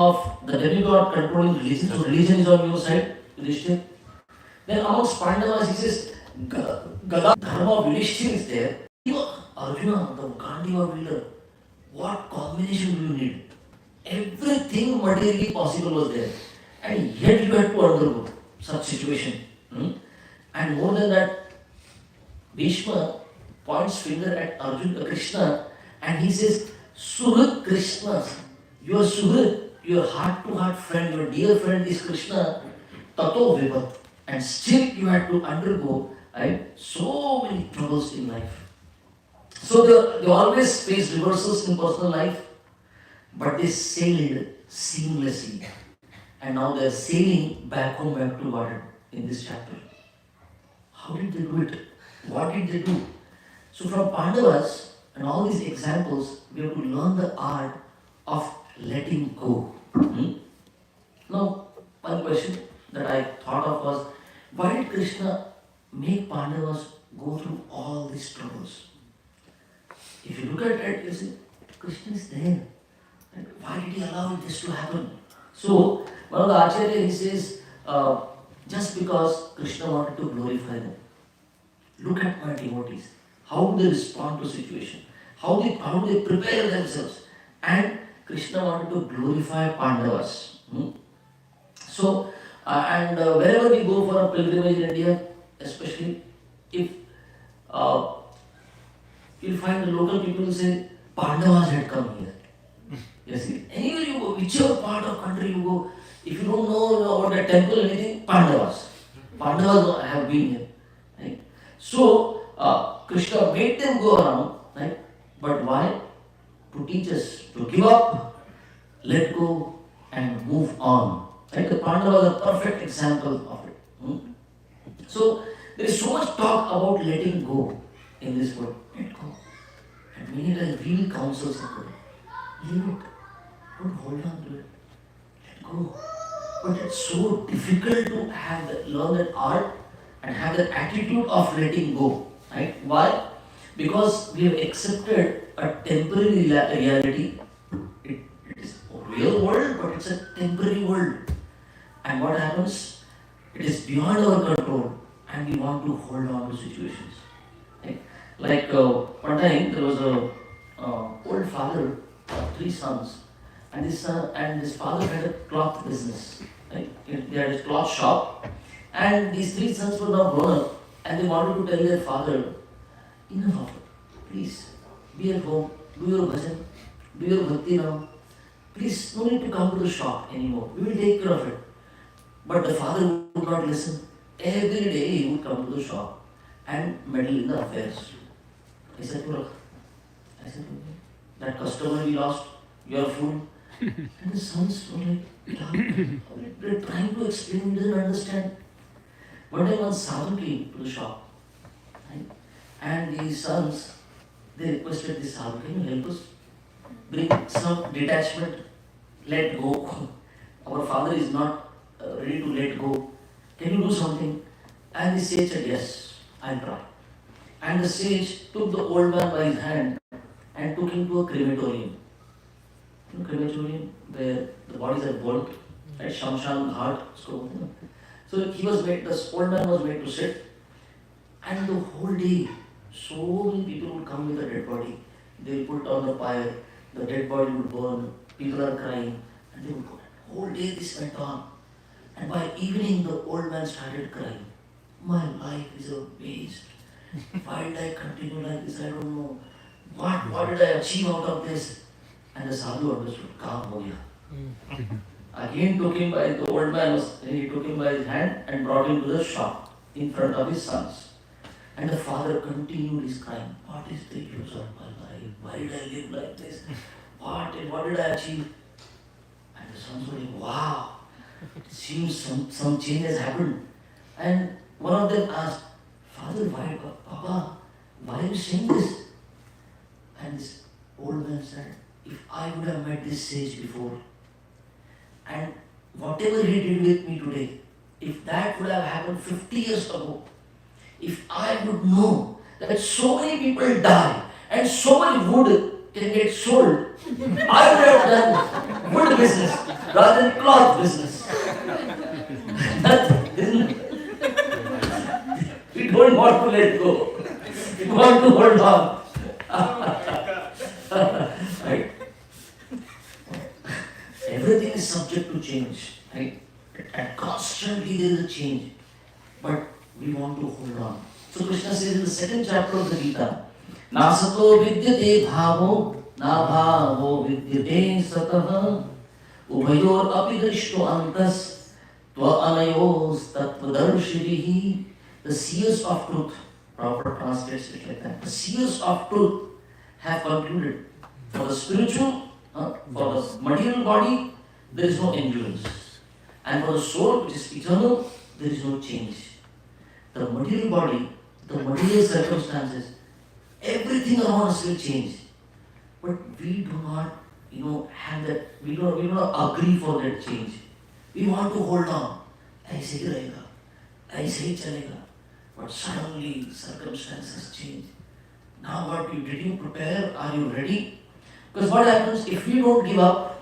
of the demigod controlling religion. So religion is on your side, Yudhishthir. Then amongst Pandavas, he says, Gada Dharma of Yudhishthir is there. Arjuna, the Gandiva wielder, what combination do you need? Everything materially possible was there. And yet you had to undergo such situation. And more than that, Bhishma points finger at Arjuna, Krishna, and he says, Suhrit Krishna, your Suhrit, your heart-to-heart friend, your dear friend is Krishna, Tato Vivat. And still you had to undergo, right, so many troubles in life. So they always faced reversals in personal life, but they sailed seamlessly. And now they are sailing back home, back to water in this chapter. How did they do it? What did they do? So from Pandavas and all these examples, we have to learn the art of letting go. Now, one question that I thought of was, why did Krishna make Pandavas go through all these troubles? If you look at it, you see, Krishna is there. And why did he allow this to happen? So, one of the Acharya, he says, just because Krishna wanted to glorify them. Look at my devotees. How do they respond to situation? How do they prepare themselves? And Krishna wanted to glorify Pandavas. So, wherever we go for a pilgrimage in India, especially if you'll find the local people who say, Pandavas had come here. Yes, anywhere you go, whichever part of country you go, if you don't know about the temple or anything, Pandavas. Pandavas have been here. Right? So, Krishna made them go around, right? But why? To teach us to give up, let go, and move on. Right? The Pandavas are a perfect example of it. So, there is so much talk about letting go in this world. Let go. And many times real counsels are good. Leave it. Don't hold on to it. Let go. But it's so difficult to learn that art and have that attitude of letting go. Right? Why? Because we have accepted a temporary reality. It is a real world, but it's a temporary world. And what happens? It is beyond our control, and we want to hold on to situations. Right? Like one time there was a old father of 3 sons, and his father had a cloth business. Right? They had a cloth shop, and these 3 sons were now grown up, and they wanted to tell their father, enough of it. Please be at home, do your bhajan, do your bhakti now. Please, no need to come to the shop anymore. We will take care of it. But the father would not listen. Every day he would come to the shop and meddle in the affairs. I said, okay, that customer we lost, you are a fool. And the sons were like, they're trying to explain, he doesn't understand. One day one sadhu came to the shop. Right? And these sons, they requested this sadhu, can you help us? Bring some detachment, let go. Our father is not ready to let go. Can you do something? And the sage said, yes, I'll try. And the sage took the old man by his hand and took him to a crematorium. You know, crematorium where the bodies are burnt, right? Shamshan Ghat. So this old man was made to sit, and the whole day, so many people would come with a dead body. They would put on the fire, the dead body would burn, people are crying, and they would go. Whole day this went on. And by evening, the old man started crying. My life is a waste. Why did I continue like this? I don't know. What did I achieve out of this? And the sadhu understood. Calm ho gaya. Again took him by the old man, he took him by his hand and brought him to the shop in front of his sons. And the father continued his crying. What is the use of my life? Why did I live like this? What did I achieve? And the sons were like, wow, it seems some change has happened. And one of them asked, Father, Papa, why are you saying this? And this old man said, if I would have met this sage before, and whatever he did with me today, if that would have happened 50 years ago, if I would know that so many people die and so much wood can get sold, I would have done wood business. rather than cloth business. That isn't it? We don't want to let go. We want to hold on. Right? Everything is subject to change. Right? And constantly there is a change. But we want to hold on. So Krishna says in the second chapter of the Gita, Nasato vidyate bhavo, na bhavo vidyate satah, ubayor api drishto antas, tva anayos tattvadarshirihi. The seers of truth, proper translation is like that. The seers of truth have concluded for the spiritual, for the material body, there is no endurance. And for the soul, which is eternal, there is no change. The material body, the material circumstances, everything around us will change. But we do not, have that, we do not agree for that change. We want to hold on. ऐसे ही रहेगा, ऐसे ही चलेगा. But suddenly circumstances change. Now what did you prepare? Are you ready? Because what happens if we don't give up,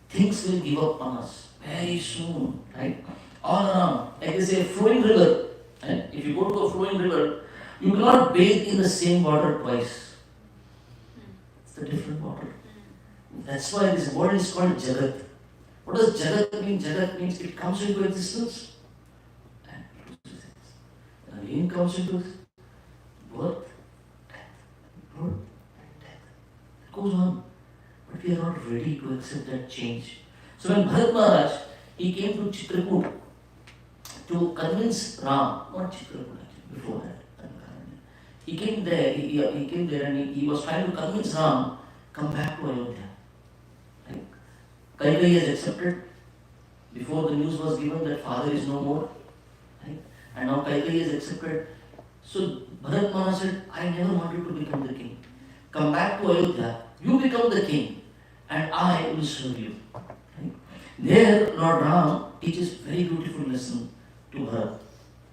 things will give up on us very soon, right? All around, like they say, flowing river. And if you go to a flowing river, you cannot bathe in the same water twice. It's a different water. That's why this word is called Jagat. What does Jagat mean? Jagat means it comes into existence and loses it. And again comes into birth, death, birth, and death. It goes on. But we are not ready to accept that change. So when Bharat Maharaj, he came to Chitrakoot to convince Ram, not Chitrakoot actually, before that. He came there, he came there and he was trying to convince Ram, come back to Ayodhya. Right? Kanhai has accepted before the news was given that father is no more. Right? And now Kanhai has accepted. So Bharat Maharaj said, I never wanted to become the king. Come back to Ayodhya, you become the king and I will serve you. Right? There Lord Ram teaches very beautiful lesson to Bharat.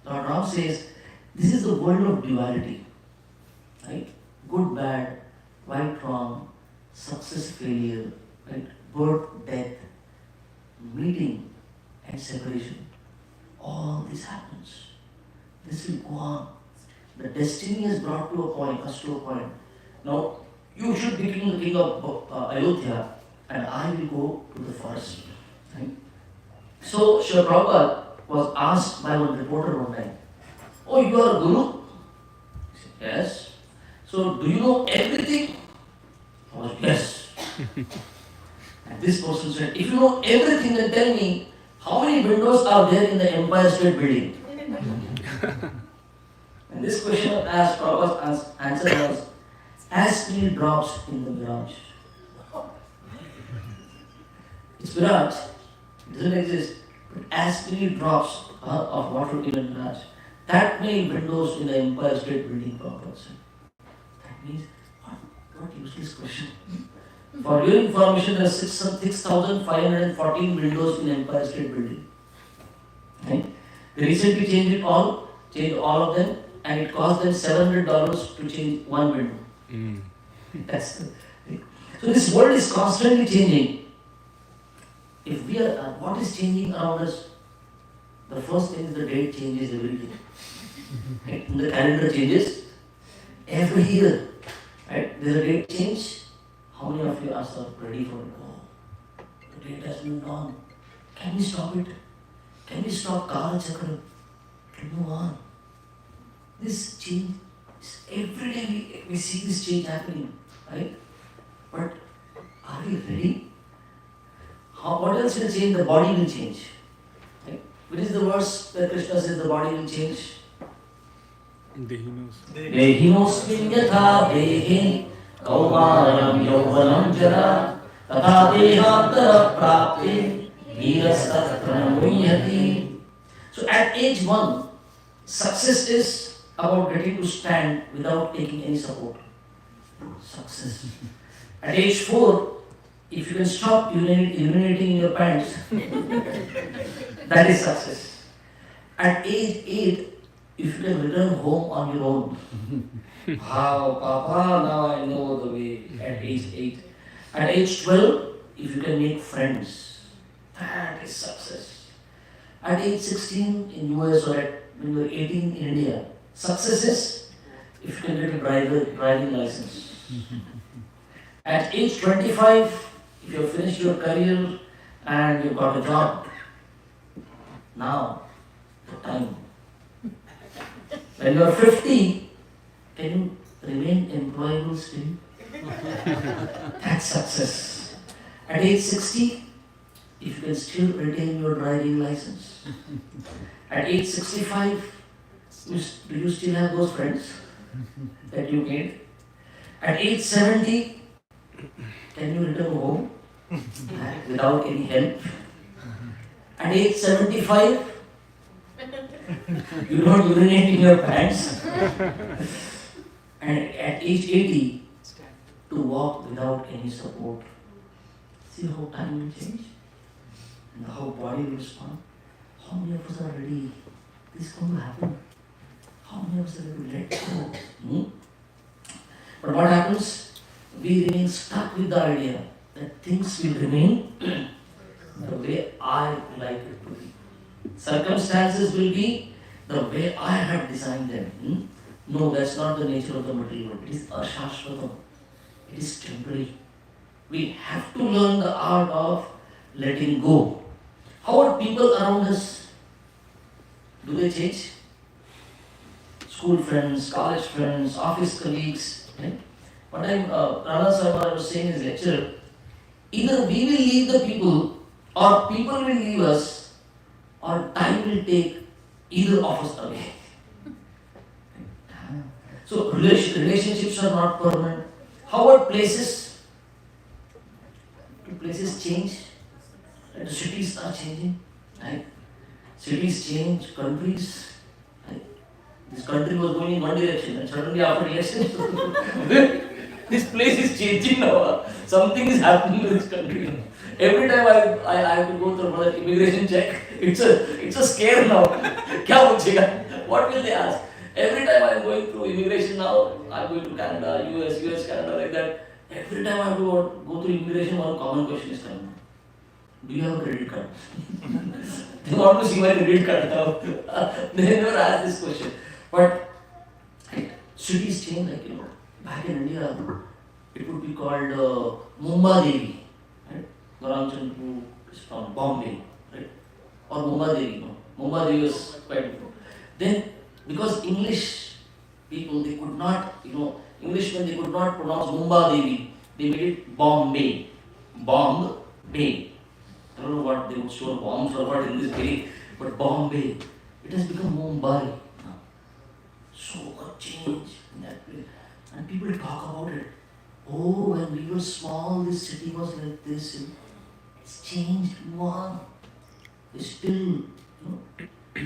Lord Ram says, this is the world of duality. Right? Good, bad, right, wrong, success, failure, right? Birth, death, meeting and separation. All this happens. This will go on. The destiny is brought to a point, us to a point. Now, you should become the king of Ayodhya and I will go to the forest. Right? So, Srila Prabhupada was asked by one reporter one time, oh, you are a guru? He said, yes. So, do you know everything? I said, yes. And this person said, if you know everything, then tell me, how many windows are there in the Empire State Building? And this question was asked, Prabhupada's answer was, as many drops in the mirage. It's mirage, it doesn't exist, but as many drops of water in the mirage. That many windows in the Empire State Building, Prabhupada said. That means, what useless question. For your information, there are 6,514 windows in Empire State Building. Right? They recently changed all of them, and it cost them $700 to change one window. That's so this world is constantly changing. If we are, what is changing around us? The first thing is the date changes every day. Right? The calendar changes every year. Right? There's a date change. How many of you are ready for it? Oh, the date has moved on. Can we stop it? Can we stop Kala Chakra? Can we move on? This change, every day we see this change happening, right? But are we ready? What else will change? The body will change. Right? What is the verse where Krishna says the body will change? Dehinosmin yatha dehe kaumaram yauvanam jara tatha dehantara prapte virastatra muhyati. So at age 1, success is about getting to stand without taking any support. Success. At age 4, if you can stop urinating in your pants, that is success. At age 8, if you can return home on your own, how, Papa, now I know the way. At age 8. At age 12, if you can make friends, that is success. At age 16 in US or when you are 18 in India, success is if you can get a driving license. At age 25, if you have finished your career and you've got a job, now the time. When you are 50, can you remain employable still? That's success. At age 60, if you can still retain your driving license. At age 65, do you still have those friends that you made? At age 70, can you return home without any help? At age 75, you don't urinate in your pants. And at age 80, to walk without any support. See how time will change? And how body will respond? How many of us are ready? This is going to happen. How many of us are ready to let go? But what happens? We remain stuck with the idea that things will remain the way I like it to be. Circumstances will be the way I have designed them. No, that's not the nature of the material world. It is ashashvatam. It is temporary. We have to learn the art of letting go. How are people around us? Do they change? School friends, college friends, office colleagues. Right? One time, Rana Sarma was saying in his lecture, either we will leave the people, or people will leave us, or time will take either of us away. So relationships are not permanent. How about places? Do places change? Right? Cities are changing. Right? Cities change, countries. Right? This country was going in one direction, and suddenly after election, this place is changing now. Something is happening to this country. Every time I have to go through another immigration check, it's a scare now. What will they ask? Every time I'm going through immigration now, I'm going to Canada, US, Canada, like that. Every time I have to go through immigration, one common question is coming. Do you have a credit card? They want to see my credit card now. They never ask this question. But cities change, back in India, it would be called Mumbai Devi. Right? Garam Chandru is from Bombay, right? Or Mumbai Devi. No? Mumbai Devi was quite different. Then, because English people, they could not, Englishmen, they could not pronounce Mumbai Devi. They made it Bombay. Bombay. I don't know what they would store bombs or what in this bay, but Bombay. It has become Mumbai now. So much change in that place. And people talk about it. Oh, when we were small, this city was like this. It's changed. Wow. It's still,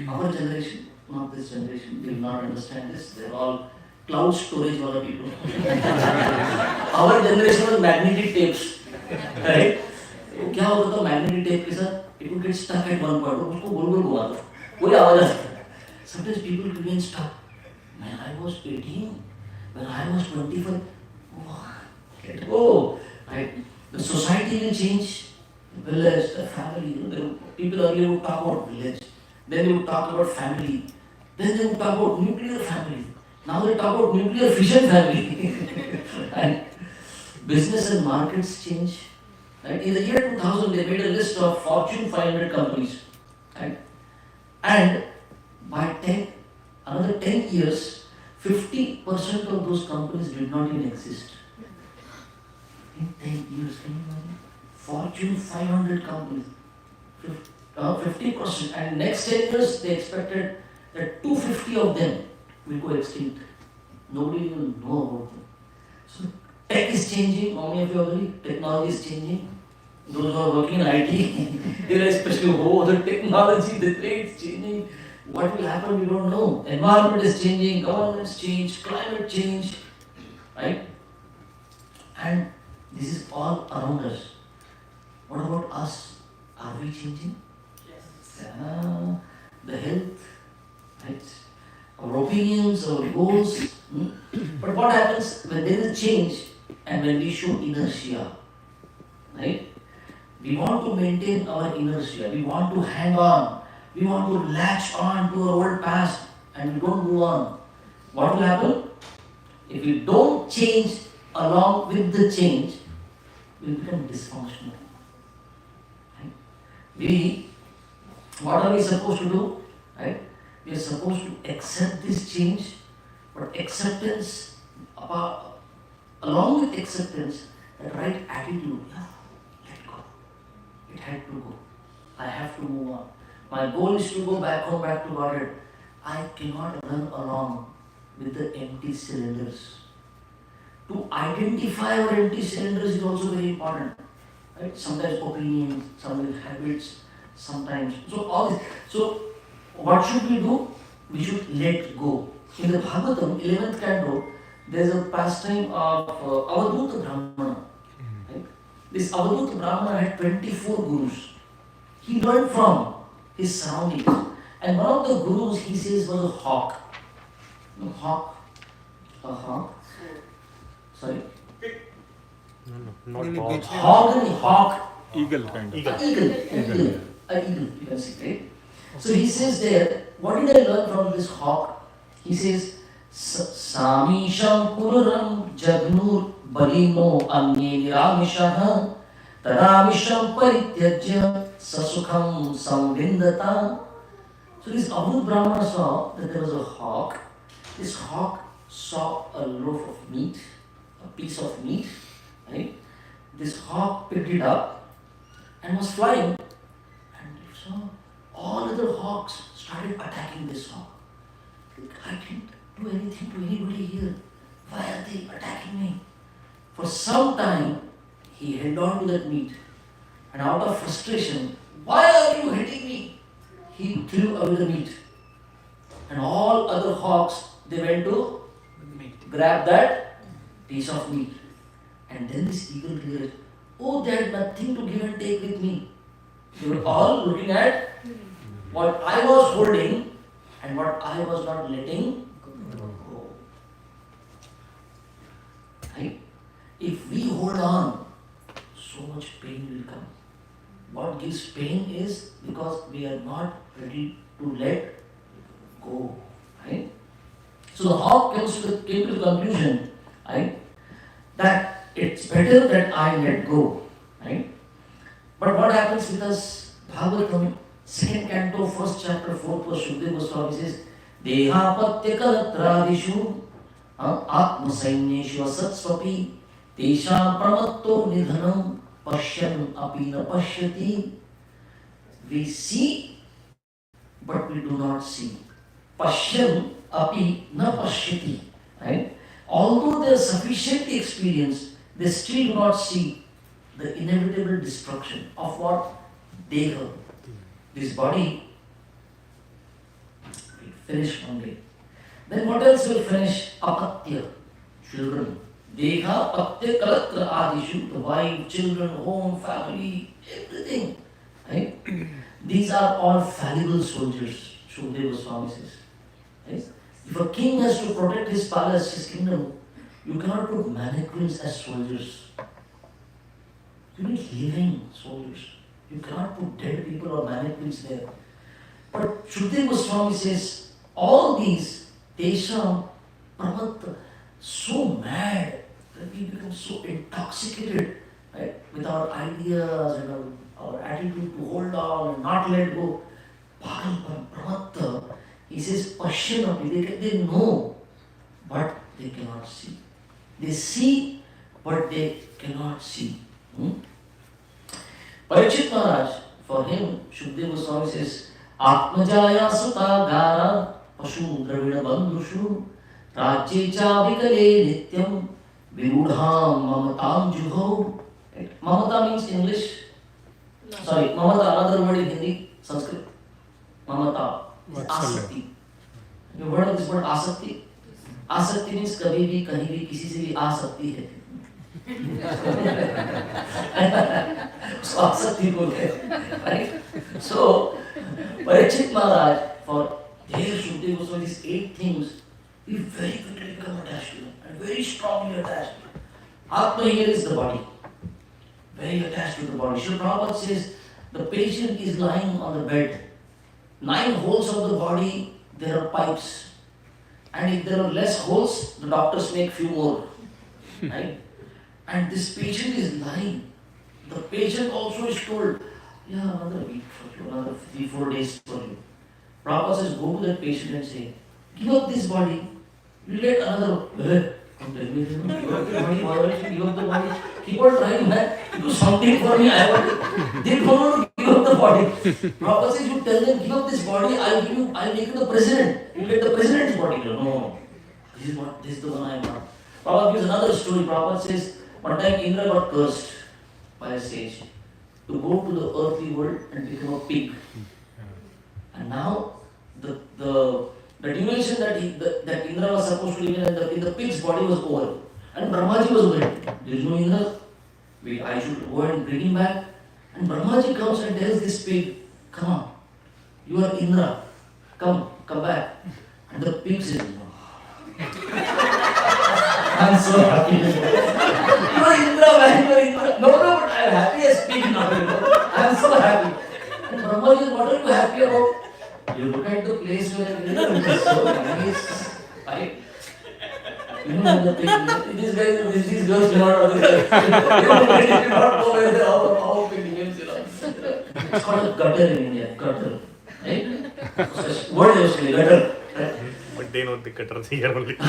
our generation, not this generation, will not understand this. They're all cloud storage wala people. Our generation was magnetic tapes. Right? क्या होता था magnetic tape के साथ? It would get stuck at one point. उसको गोल गोल घुमाता, कोई आवाज आता था. Sometimes people remain stuck. When I was 18, when I was 25, let go. Right? The society will change. The village, the family. People earlier would talk about village. Then they would talk about family. Then they would talk about nuclear family. Now they talk about nuclear fission family. And business and markets change. Right? In the year 2000, they made a list of Fortune 500 companies. Right? And by another 10 years, 50% of those companies did not even exist. In 10 years, can you imagine? Fortune 500 companies, 50%. And next 10 years, they expected that 250 of them will go extinct. Nobody will know about them. So tech is changing. How many of you agree? Technology is changing. Those who are working in IT, they are especially, the technology, the way it's changing. What will happen, we don't know. Environment is changing, governments change, climate change. Right? And this is all around us. What about us? Are we changing? Yes. The health, right? Our opinions, our goals. But what happens when there is a change and when we show inertia? Right? We want to maintain our inertia. We want to hang on. We want to latch on to our old past and we don't move on. What will happen? If we don't change along with the change, we become dysfunctional. Right? What are we supposed to do? Right? We are supposed to accept this change, but acceptance, along with acceptance, the right attitude, yeah, let go. It had to go. I have to move on. My goal is to go back home, back to Godhead. I cannot run along with the empty cylinders. To identify our empty cylinders is also very important. Right? Sometimes opinions, sometimes habits, sometimes. So what should we do? We should let go. In the Bhagavatam, 11th canto, there is a pastime of Avadhuta Brahmana. Right? This Avadhuta Brahmana had 24 gurus. He learned from his surroundings. And one of the gurus, he says, was a hawk. No, hawk. A hawk. Sorry? No, not Hawk. Eagle kind of. Eagle, you can see, right? So he says there, what did I learn from this hawk? He says, Samisham Pururam Jagnur Balino Anye Niramishaha Tadamisham Parityajya Sasukham Samvindata. So this Avadhuta Brahmana saw that there was a hawk. This hawk saw a loaf of meat, a piece of meat, right? This hawk picked it up and was flying, and you saw all other hawks started attacking this hawk. I didn't do anything to anybody here. Why are they attacking me? For some time, he held on to that meat, and out of frustration, why are you hitting me? He threw away the meat, and all other hawks, they went to grab that piece of meat. And then this eagle realized, oh, they had nothing to give and take with me. They were all looking at what I was holding and what I was not letting go. Right? If we hold on, so much pain will come. What gives pain is because we are not ready to let go. Right? So the hawk came to the conclusion, right, that it's better that I let go. Right? But what happens with us? Bhagavatam, 2nd canto, 1st chapter, 4th verse, Shukdev Goswami says, Dehapatya kalatradishu atma sainyeshu asatsvapi tesham pramatto nidhanam pashyan api na pashyati. We see, but we do not see. Pashyan api na pashyati. Right? Although they are sufficiently experienced, they still do not see the inevitable destruction of what? Deha. This body will finish one day. Then what else will finish? Apatya, children. Deha, patya, kalatra, adishu, the wife, children, home, family, everything. Right? These are all fallible soldiers, Shukdev Goswami says. Right? If a king has to protect his palace, his kingdom, you cannot put mannequins as soldiers. You need living soldiers. You cannot put dead people or mannequins there. But Shukdev Goswami says, all these, Tesham, Pramatta, so mad that we become so intoxicated, right, with our ideas and our attitude to hold on and not let go. Bhagavatam, Pramatta, he says, Pashyanapi, they know, but they cannot see. They see, but they cannot see. Parikshit Maharaj, for him, Shukdev Goswami says, Atmajaya sata gara pashu dravida bandhushu rajye cha vikale nityam virudham mamatam juho. Mamata means English. No. Sorry, mamata, another word in Hindi, Sanskrit. Mamata is asakti. You heard of this word asakti? Asakti means kabhi bhi, kahin bhi, kisi se bhi aa sakti hai. So asakti bol rahe, right? So Parikshit Maharaj, for their Shukdev Goswami, these 8 things, we very quickly become attached to them and very strongly attached. Atma here is the body. very attached to the body. Srila Prabhupada says the patient is lying on the bed. 9 holes of the body, there are pipes. And if there are less holes, the doctors make few more. Right? And this patient is lying. The patient also is told, yeah, another week for you, another 3-4 days for you. Prabhupada says, go to that patient and say, give up this body, you get another. Don't tell me, give up the body, why don't you give up the body? Keep on trying, man. Do something for me. I want. They don't want to give up the body. Prabhupada says, you tell them, give up this body, I'll make you the president. You get the president's body. No. This is the one I want. Prabhupada gives another story. Prabhupada says, one time Indra got cursed by a sage to go to the earthly world and become a pig. And now the duration that Indra was supposed to live in the pig's body was over. And Brahmaji was worried. There is no Indra. I should go and bring him back. And Brahmaji comes and tells this pig, come on, you are Indra. Come back. And the pig says, no. I'm so happy. You are Indra, man. You are Indra. No, but I am happy as pig now. I am so happy. And Brahmaji says, what are you happy about? You look at the place where it is so nice. You know the pig. These girls do not know. They do not know where how pig names are. It's called a gutter in India. Gutter. Right? Word is actually gutter. But they know the cutter here only. They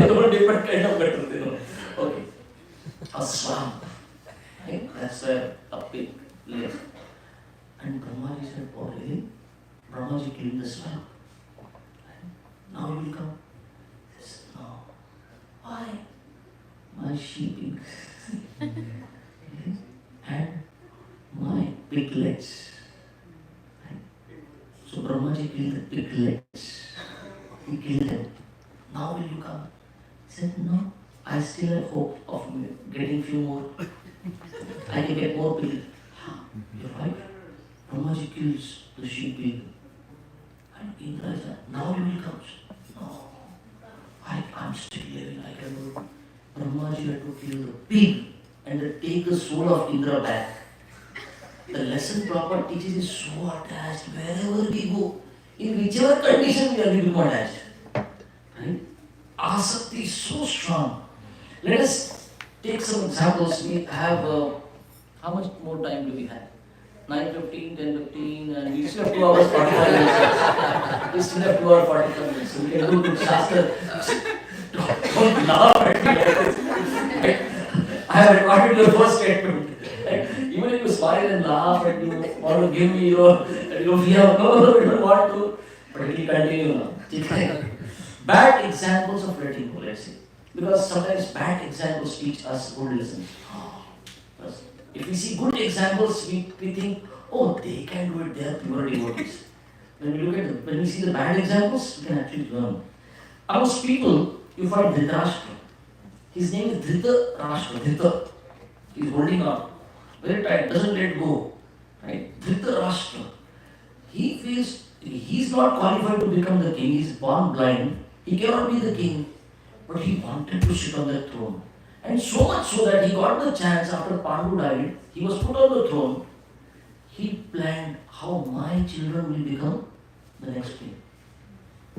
know different kind of gutter. They know. Okay. A swamp. Right? That's where a pig lives. And Brahmaji said, oh really? Brahmaji killed the swamp. Now you will come. He says, no. Why? My sheep and my piglets. So Brahmaji killed the piglets. He killed them. Now will you come? He said, no. I still have hope of getting few more. I can get more piglets. You're right. Brahmaji kills the sheep pig. And Indra said, now you will come. No, I'm still living, I can do it. Brahmaji had to kill the pig and take the soul of Indra back. The lesson Prabhupada teaches is so attached wherever we go. In whichever condition we are living attached. Right? Asakti is so strong. Let us take some examples. We have, how much more time do we have? 9:15, 10:15, and we still have 2 hours 45 minutes. We still have 2 hours 45 minutes. So we can do good Shastra. Don't laugh at me. I have recorded your first statement. Even if you smile and laugh and you want to give me your fear, no, you don't want to. But we will continue now. Bad examples of letting go, let's say. Because sometimes bad examples teach us good lessons. If we see good examples, we think, oh, they can do it, they are pure devotees. When we see the bad examples, we can actually learn. Amongst people, you find Dhritarashtra. His name is Dhritarashtra. Dhrita. He is holding on. Very tight, doesn't let go. Right? Dhritarashtra. He feels he is not qualified to become the king. He is born blind. He cannot be the king. But he wanted to sit on that throne. And so much so that he got the chance after Pandu died, he was put on the throne. He planned how my children will become the next king.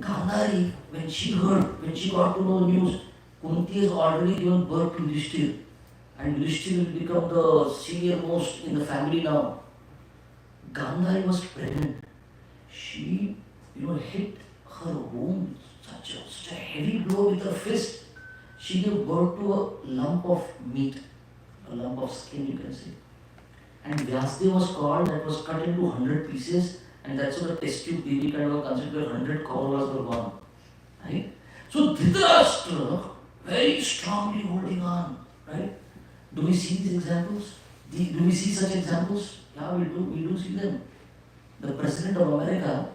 Kanhai, when she got to know the news, Kunti has already given birth to Yudhishthir. And Yudhishthir will become the senior most in the family now. Kanhai was pregnant. She, hit her womb, such a heavy blow with her fist. She gave birth to a lump of meat, a lump of skin, you can say. And Vyasdev was called, that was cut into 100 pieces, and that's what the test tube baby kind of considered 100 Kauravas were born. Right? So Dhritarashtra, very strongly holding on. Right? Do we see these examples? Do we see such examples? Yeah, we do see them. The President of America,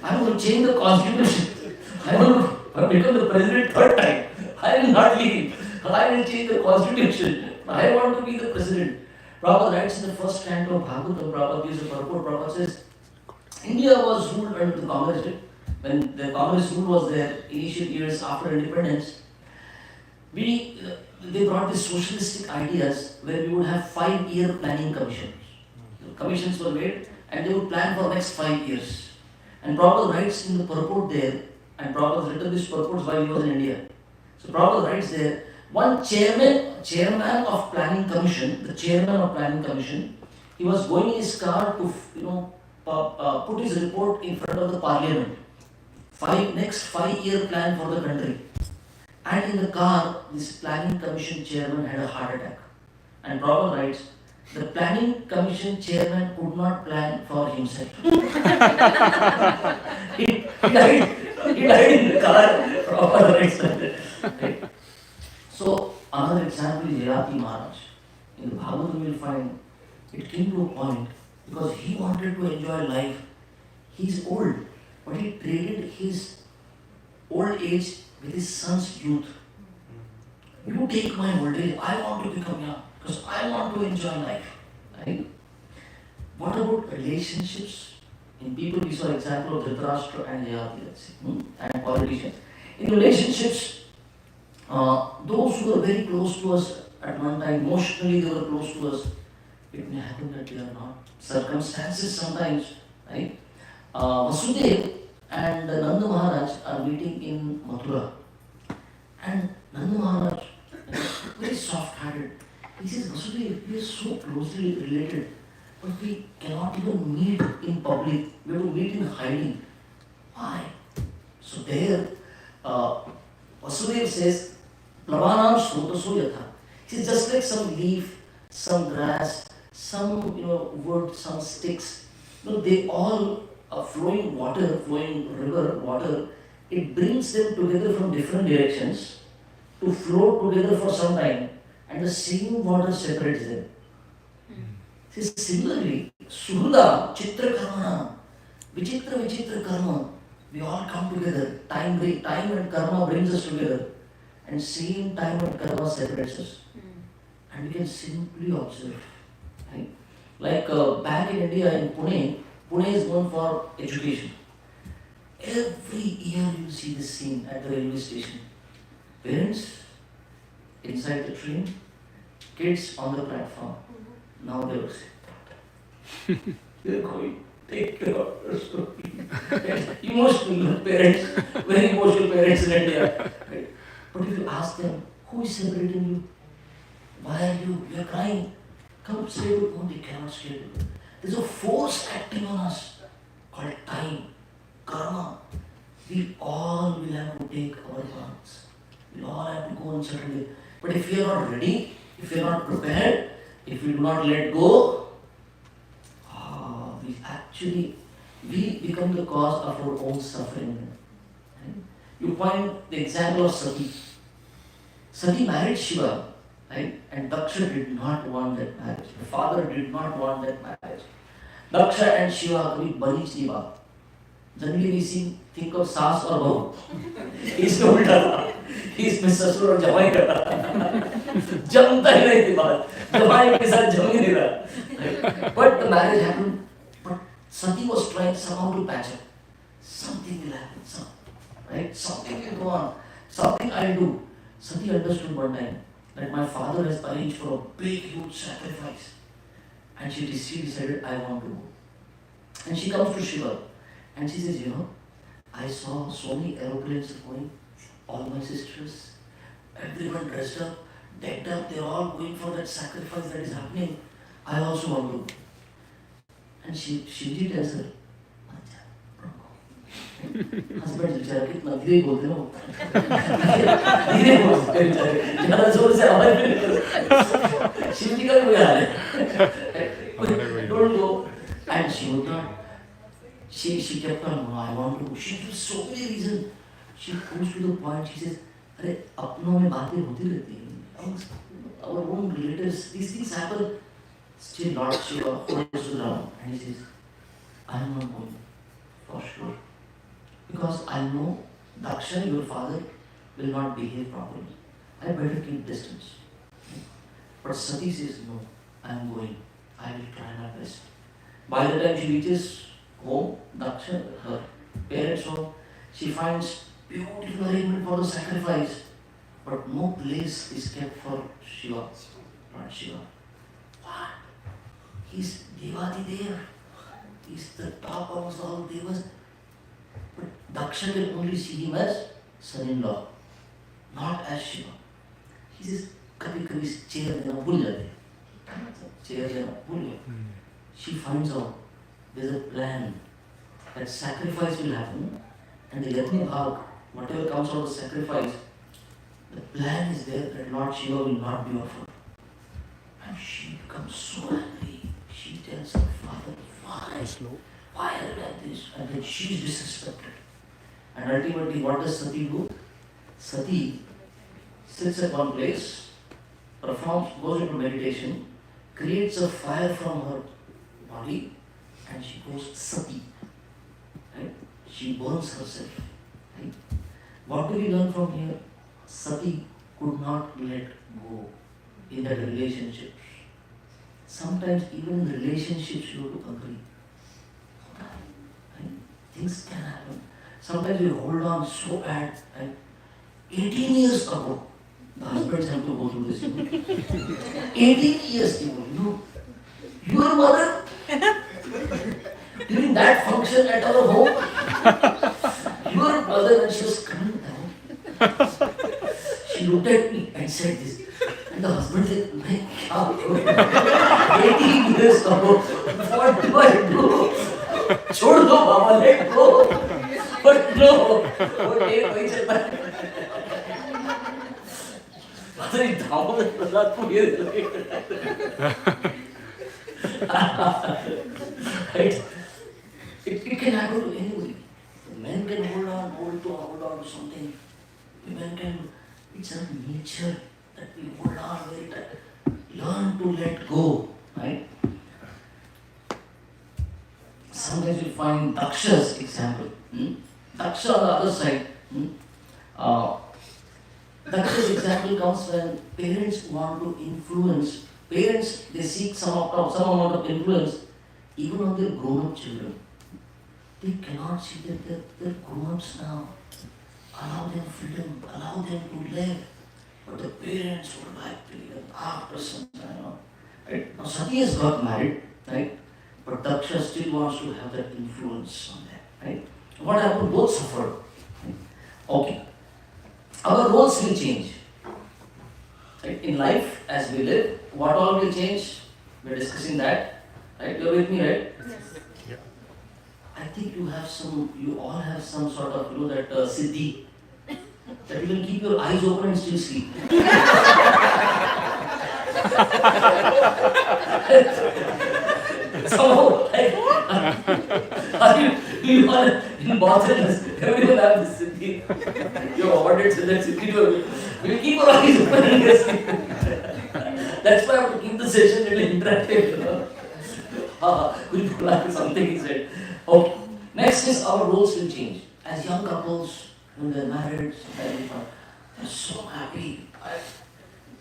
I will change the constitution. I will become the president third time. I will not leave. I will change the constitution. I want to be the president. Prabhupada writes in the first canto of Bhagavatam, Prabhupada gives a purport. Prabhupada says, India was ruled under the Congress. When the Congress rule was there, initial years after independence, They brought these socialistic ideas where we would have 5-year planning commissions. Commissions were made and they would plan for next 5 years. And Prabhupada writes in the purport there, and Prabhupada has written this purport while he was in India. So Prabhupada writes there, one chairman of planning commission, the chairman of planning commission, he was going in his car to put his report in front of the parliament. Next 5-year plan for the country. And in the car, this planning commission chairman had a heart attack. And Prabhupada writes, the planning commission chairman could not plan for himself. he died in the car. Prabhupada writes that. Right? So another example is Yayati Maharaj. In the Bhagavatam you will find it came to a point because he wanted to enjoy life. He's old, but he traded his old age with his son's youth. You take my old age, I want to become young because I want to enjoy life. Right? What about relationships? In people we saw example of Dhritarashtra and Yayati, let's say, and politicians. In relationships, those who were very close to us at one time, emotionally they were close to us, it may happen that they are not. Circumstances sometimes, right? Vasudev and Nanda Maharaj are meeting in Mathura. And Nanda Maharaj, very soft-hearted, he says, Vasudev, we are so closely related, but we cannot even meet in public. We have to meet in hiding. Why? So there, Vasudev says, Plavanam Srotaso Yatha. It's just like some leaf, some grass, some wood, some sticks. They all are flowing water, flowing river water. It brings them together from different directions to flow together for some time, and the same water separates them. See, similarly, Suhruda, Chitra Karmana, Vichitra Karma, we all come together. Time and karma brings us together, and same time and karma separates us. And we can simply observe. Right? Like back in India, in Pune is known for education. Every year you see this scene at the railway station. Parents inside the train, kids on the platform. Now they will say, they're going, take care of your story. Emotional parents, very emotional parents in India. Right? But if you ask them, who is separating you? Why are you are crying? Come stay with me. They cannot stay with you. There's a force acting on us called time, karma. We all will have to take our paths. We all have to go on certain way. But if we are not ready, if we are not prepared, if we do not let go, we become the cause of our own suffering. Right? You find the example of Sati. Sati married Shiva. Right? And Daksha did not want that marriage. The father did not want that marriage. Daksha and Shiva could bani Shiva. Generally we think of Saas or Bahu. He's no ulta. He's में ससुर और जमाई करता जमता ही नहीं थी बात जमाई के साथ जम ही नहीं रहा. But the marriage happened. But Sati was trying somehow to patch up. Something will happen. Right? Something will go on. Something I'll do. Sati understood one time that my father has arranged for a big, huge sacrifice. And she decided, I want to go. And she comes to Shiva. And she says, I saw so many aeroplanes going, all my sisters, everyone dressed up, decked up, they're all going for that sacrifice that is happening. I also want to go. And Shivji tells her, husband बेचारा कितना धीरे बोलते हैं वो धीरे बोलते हैं बेचारे ज़्यादा जोर से आवाज़ भी नहीं करते शिवजी का भी कोई हाल है don't go. And she would not. She kept on, no, I want to go. She gives so many reasons. She comes to the point, she says, अरे अपनों में बातें होती रहती हैं. Our own relatives, these things happen. Still Lord Shiva holds the ground and he says, I am not going for sure. Because I know Daksha, your father, will not behave properly. I better keep distance. But Sati says, no, I am going. I will try my best. By the time she reaches home, Daksha, her parents' home, she finds beautiful arrangement for the sacrifice. but no place is kept for Shiva, Lord Shiva. What? He's Devadi there. He's the top of all devas. But Daksha can only see him as son-in-law, not as Shiva. He says, कभी-कभी chair लेना भूल जाते हैं. Chair लेना भूल गए. She finds out there's a plan that sacrifice will happen, and the Yatni Bhag, whatever comes out of sacrifice, the plan is there that Lord Shiva will not be offered. And she becomes so angry. She tells her father, why are you like this? And then she is disrespected. And ultimately, what does Sati do? Sati sits at one place, goes into meditation, creates a fire from her body, and she goes Sati. Right? She burns herself. Right? What do we learn from here? Sati could not let go in that relationship. Sometimes even in relationships you have to agree. Right? Things can happen. Sometimes we hold on so bad. Right? 18 years ago, the husbands have to go through this. 18 years ago, your mother, during that function at our home, your mother, when she was coming down, she looked at me and said this. And the husband said, मैं क्या करूँ? 18 years ago, what do I do? छोड़ दो बाबा, let go. But no, वो day वही चलता है. पता नहीं धामों में प्रसाद को ये right? It can happen to anybody. Men can hold on to something. Women can, it's a nature that we hold on very tight. Learn to let go, right? Sometimes you find Daksha's example. Daksha on the other side. Daksha's example comes when parents want to influence. Parents, they seek some amount of influence even on their grown-up children. They cannot see that they're grown-ups now. Allow them freedom, allow them to live. But the parents would like to be an art person, right? Now Sati has got married, right? But Daksha still wants to have that influence on them, right? What happened? Both suffered. Right? Okay. Our roles will change. Right? In life, as we live, what all will change? We're discussing that. Right? You're with me, right? Yes. Yeah. I think you all have some sort of, that siddhi. That you can keep your eyes open and still sleep. So, you are in Boston, everyone has this siddhi. You have awarded so that siddhi to you keep your eyes open and you sleep. That's why I have to keep the session a little interactive. We'll pull out something he said. Okay. Next is our roles will change. As young couples, when they're married, they're so happy.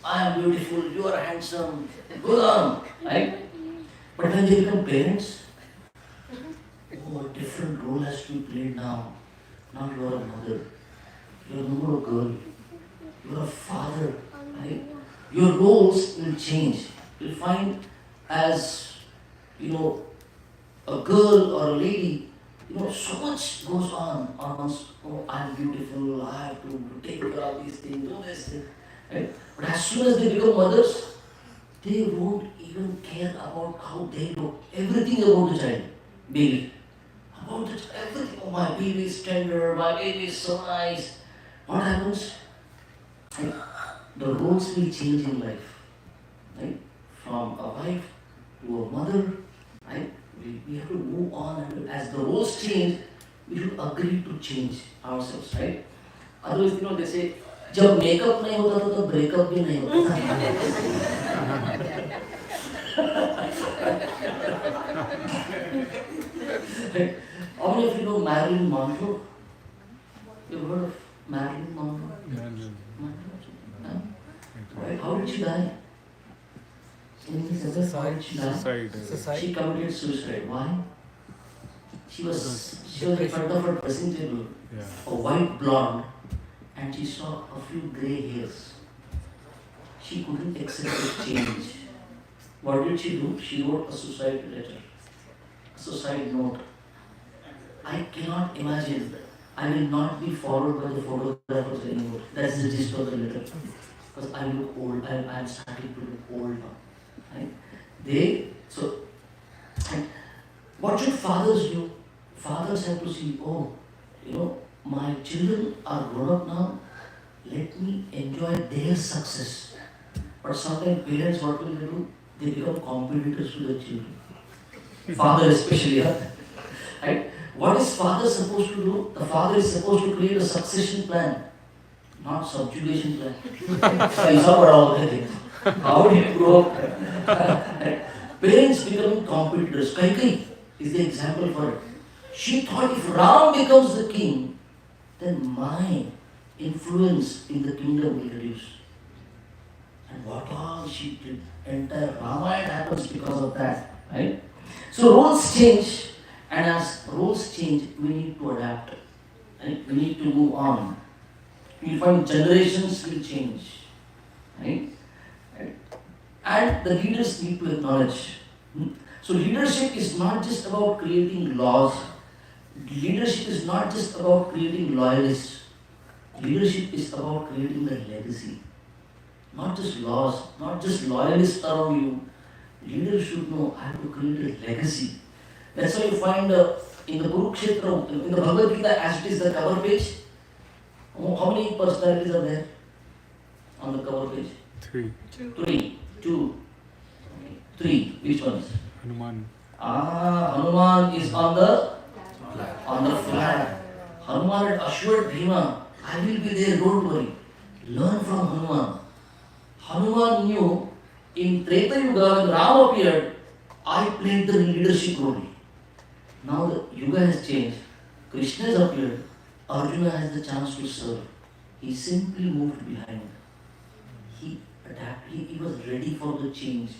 I am beautiful, you are handsome, good on, right? But when they become parents, a different role has to be played now. Now you are a mother, you are no more a girl, you are a father, right? Your roles will change. You'll find as, a girl or a lady, so much goes on us. Oh, I'm beautiful, I have to take care of these things, do this thing. Right? But as soon as they become mothers, they won't even care about how they look. Everything about the child, baby. About the child, everything. Oh, my baby is tender, my baby is so nice. What happens? Right? The roles will change in life. Right? From a wife to a mother, right? We have to move on, and as the roles change, we should agree to change ourselves, right? Otherwise, they say, जब makeup नहीं होता था तो breakup भी नहीं होता था. How many of you know Marilyn Monroe? You've heard of Marilyn Monroe? Right? How did she die? Suicide. She committed suicide. Why? She was in front of her dressing table, a white blonde, and she saw a few grey hairs. She couldn't accept the change. What did she do? She wrote a suicide letter, a suicide note. I cannot imagine. I will not be followed by the photographers anymore. That's the gist of the letter. Because I look old. I'm starting to look old now. Right? And what should fathers do? Fathers have to see, my children are grown up now. Let me enjoy their success. But sometimes parents, what will they do? They become competitors to their children. Father especially. Right? What is father supposed to do? The father is supposed to create a succession plan, not subjugation plan. How do you grow up? Parents becoming competitors. Kanhai is the example for it. She thought if Ram becomes the king, then my influence in the kingdom will reduce. And what all she did, entire Ramayana happens because of that. Right? So roles change, and as roles change, we need to adapt. Right? We need to move on. You find generations will change. Right? And the leaders need to acknowledge. So leadership is not just about creating laws. Leadership is not just about creating loyalists. Leadership is about creating a legacy. Not just laws, not just loyalists around you. Leaders should know I have to create a legacy. That's why you find in the Kurukshetra, in the Bhagavad Gita, as it is the cover page, how many personalities are there on the cover page? Three. Two. Okay. Three. Which ones? Hanuman. Hanuman is on the flag. Hanuman had assured Bhima, I will be there, don't worry. Learn from Hanuman. Hanuman knew in Treta Yuga when Ram appeared, I played the leadership role. Now the Yuga has changed. Krishna has appeared. Arjuna has the chance to serve. He simply moved behind. He adapted. He was ready for the change.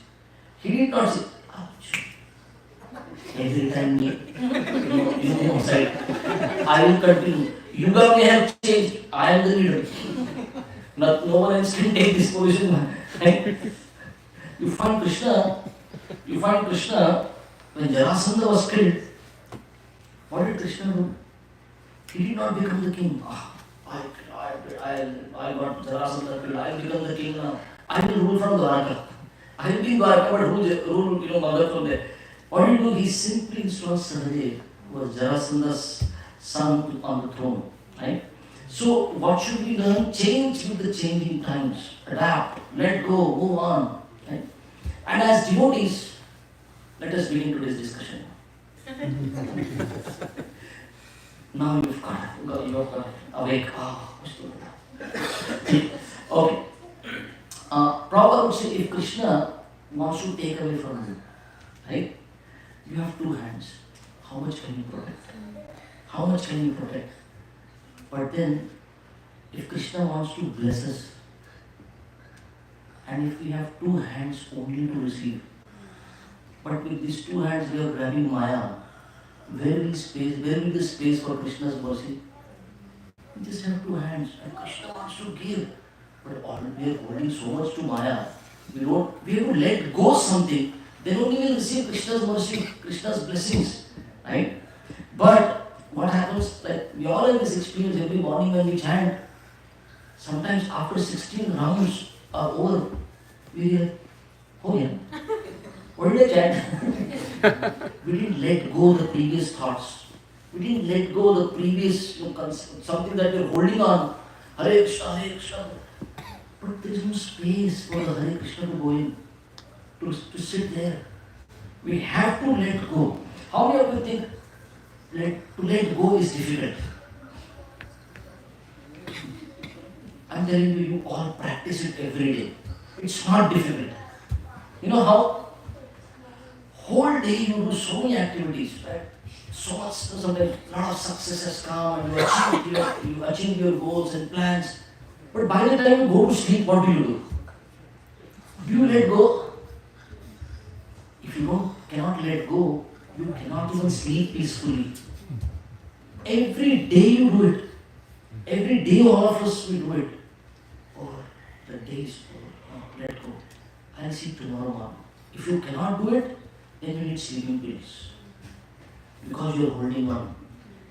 He did not say, ouch. Every time I will continue. Yuga may have changed. I am the leader. No one else can take this position. Right? You find Krishna when Jarasandha was killed. What did Krishna do? He did not become the king. I got Jarasandha killed. I will become the king now. I will rule from Dwarka. I will be in Dwarka, but rule Magadha from there. What did he do? He simply installed Sahadev, who was Jarasandha's son, on the throne. Right? So what should we learn? Change with the changing times. Adapt, let go, move on. Right? And as devotees, let us begin today's discussion. Now you've got awake. Okay. Prabhupada would say if Krishna wants to take away from you, right? You have two hands. How much can you protect? How much can you protect? But then, if Krishna wants to bless us, and if we have two hands only to receive, but with these two hands we are grabbing Maya, where will the space for Krishna's mercy? We just have two hands, and Krishna wants to give, but we are holding so much to Maya. We have to let go something. Then only we will receive Krishna's mercy, Krishna's blessings, right? But what happens, like we all have this experience every morning when we chant. Sometimes after 16 rounds are over, we hear, oh yeah, what did I chant? We didn't let go the previous thoughts. We didn't let go the previous something that we are holding on. Hare Krishna, Hare Krishna. But there is no space for the Hare Krishna to go in, to sit there. We have to let go. How many of you think to let go is difficult? I'm telling you, you all practice it every day. It's not difficult. You know how? Whole day you do so many activities, right? So much, sometimes a lot of success has come and you achieve your goals and plans. But by the time you go to sleep, what do? Do you let go? If you cannot let go, you cannot even sleep peacefully. Every day you do it. Every day all of us will do it. Over. The day is over. Now, let go. I'll see tomorrow morning. If you cannot do it, then you need sleeping pills. Because you are holding on.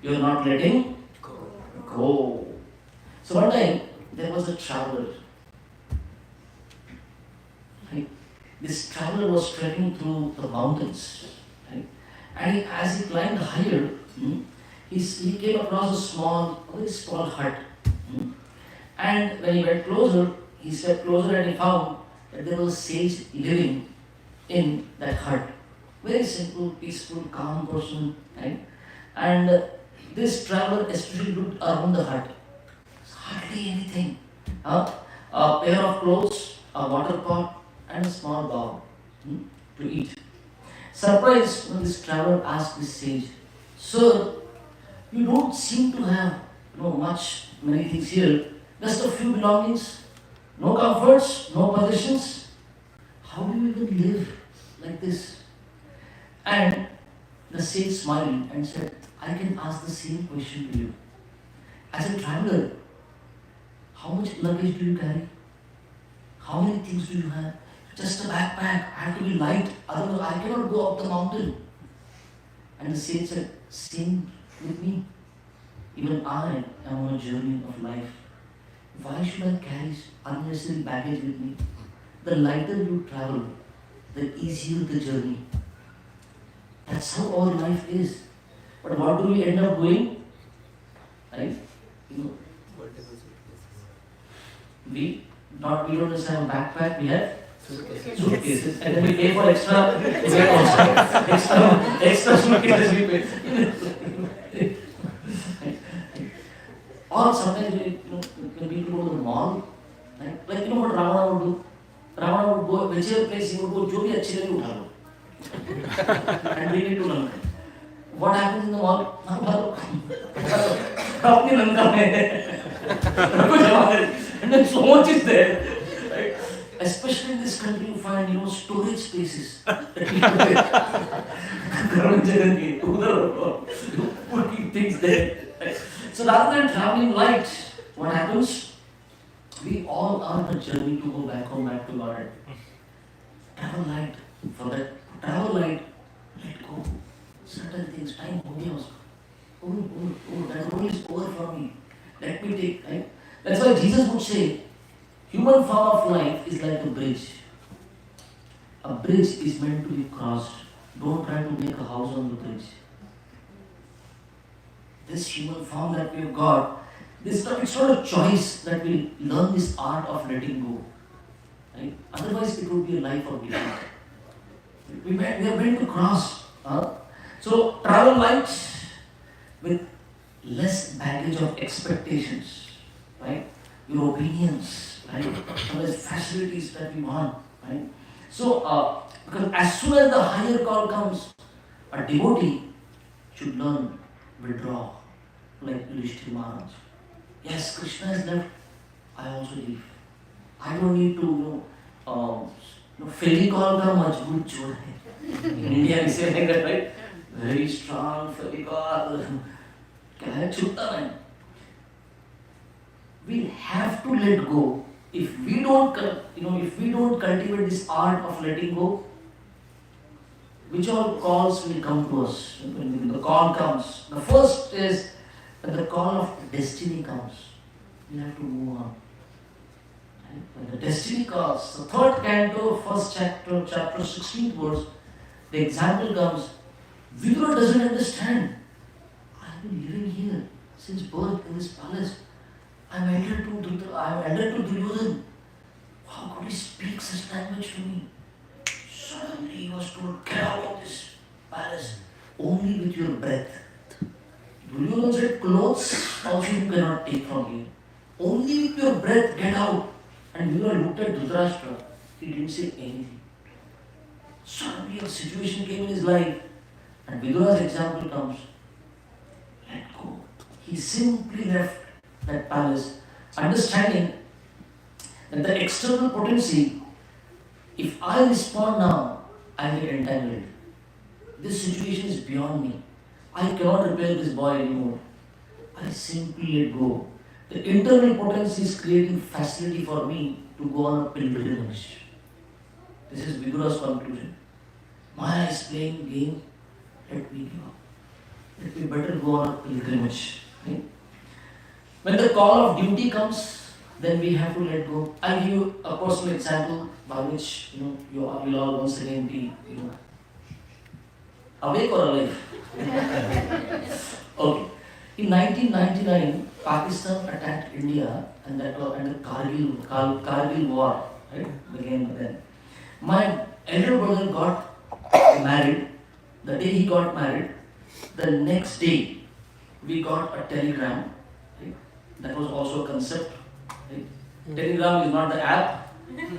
You are not letting go. So one time, there was a traveler. Right? This traveler was trekking through the mountains. Right? And as he climbed higher, he came across a very small hut. And when he went closer, he stepped closer and he found that there was a sage living in that hut. Very simple, peaceful, calm person. Right? And this traveler especially looked around the hut. Hardly anything. A pair of clothes, a water pot, and a small bowl to eat. Surprised when this traveler asked this sage, "Sir, you don't seem to have many things here. Just a few belongings, no comforts, no possessions. How do you even live like this?" And the sage smiled and said, "I can ask the same question to you. As a traveler, how much luggage do you carry? How many things do you have? Just a backpack. I have to be light. Otherwise, I cannot go up the mountain." And the sage said, "Same with me. Even I am on a journey of life. Why should I carry unnecessary baggage with me? The lighter you travel, the easier the journey." That's how our life is. But what do we end up doing? Right? We don't just have a backpack, we have suitcases. And then we pay for extra suitcases we pay. Or sometimes when people go to the mall, right? Like what Ravana would do? Ravana would go, whichever place he would go, jo bhi achhe lage utha lo. And bring it to Lanka. What happens in the mall? Apni Lanka mein. And then so much is there. Right? Especially in this country, you find storage spaces. Putting things there. Right? So rather than traveling light, what happens? We all are on a journey to go back home, back to God. Travel light. For that, travel light, let go. Certain things, time ho gaya usko. Oh, that role is over for me. Let me take time. That's why Jesus would say, human form of life is like a bridge. A bridge is meant to be crossed. Don't try to make a house on the bridge. This human form that we have got, it's not a choice that we learn this art of letting go. Right? Otherwise, it would be a life of defeat. We are meant to cross. So, travel light with less baggage of expectations, right? Your opinions, right? Or the facilities that we want, right? So, because as soon as the higher call comes, a devotee should learn withdraw, like Yudhishthira Maharaj. Yes, Krishna is left. I also leave. I don't need to, ferry call ka majboot chor hai. In India we say like that, right? Very strong ferry call. Kya hai? Chutta nahi. We have to let go. If we don't cultivate this art of letting go, which all calls will come to us when the call comes. The first is when the call of destiny comes. We have to move on. When the destiny calls, the third canto, first chapter 16th verse, the example comes. Vidura doesn't understand. I've been living here since birth in this palace. I'm elder to Duryodhan. How could he speak such language to me? Suddenly he was told, get out of this palace only with your breath. Duryodhan said, clothes also you cannot take from here. Only with your breath, get out. And Vidura looked at Dhritarashtra. He didn't say anything. Suddenly a situation came in his life. And Vidura's example comes. Let go. He simply left that palace, understanding that the external potency, if I respond now, I will get entangled. This situation is beyond me. I cannot repair this boy anymore. I simply let go. The internal potency is creating facility for me to go on a pilgrimage. This is Vidura's conclusion. Maya is playing game, let me give up. Let me better go on a pilgrimage. Right? When the call of duty comes, then we have to let go. I'll give you a personal example by which you will all once again be awake or alive. Okay. In 1999, Pakistan attacked India and the Kargil war, right, began then. My elder brother got married. The day he got married, the next day we got a telegram. Right? That was also a concept. Right? Telegram is not the app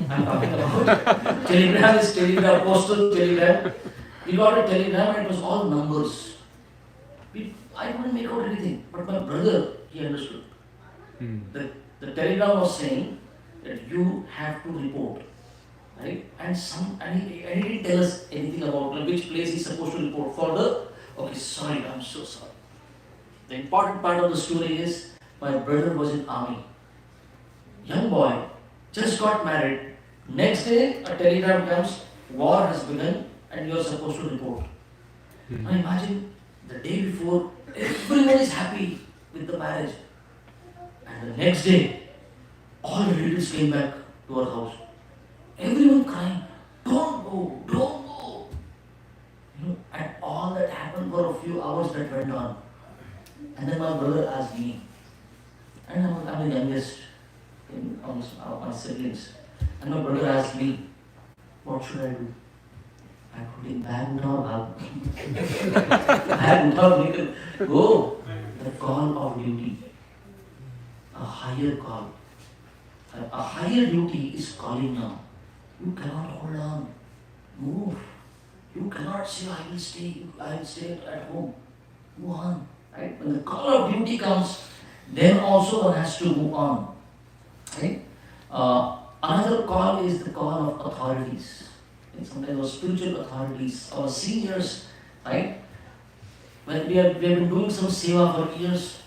I'm talking about. Telegram is telegram, postal telegram. We got a telegram and it was all numbers. I couldn't make out anything, but my brother, he understood. The telegram was saying that you have to report, right? And he didn't tell us anything about which place he's supposed to report for okay, sorry, I'm so sorry. The important part of the story is my brother was in army. Young boy, just got married. Next day, a telegram comes, war has begun, and you are supposed to report. Now imagine the day before, everyone is happy with the marriage. And the next day, all the relatives came back to our house. Everyone crying, don't go, don't go. And all that happened for a few hours that went on. And then my brother asked me, and I'm the youngest in almost my siblings. And my brother asked me, what should I do? I put him back now. Go. The call of duty. A higher call. A higher duty is calling now. You cannot hold on. Move. You cannot say, I will stay at home. Move on. Right? When the call of duty comes, then also one has to move on. Right? Another call is the call of authorities. Sometimes our spiritual authorities, our seniors, right? When we have been doing some seva for years,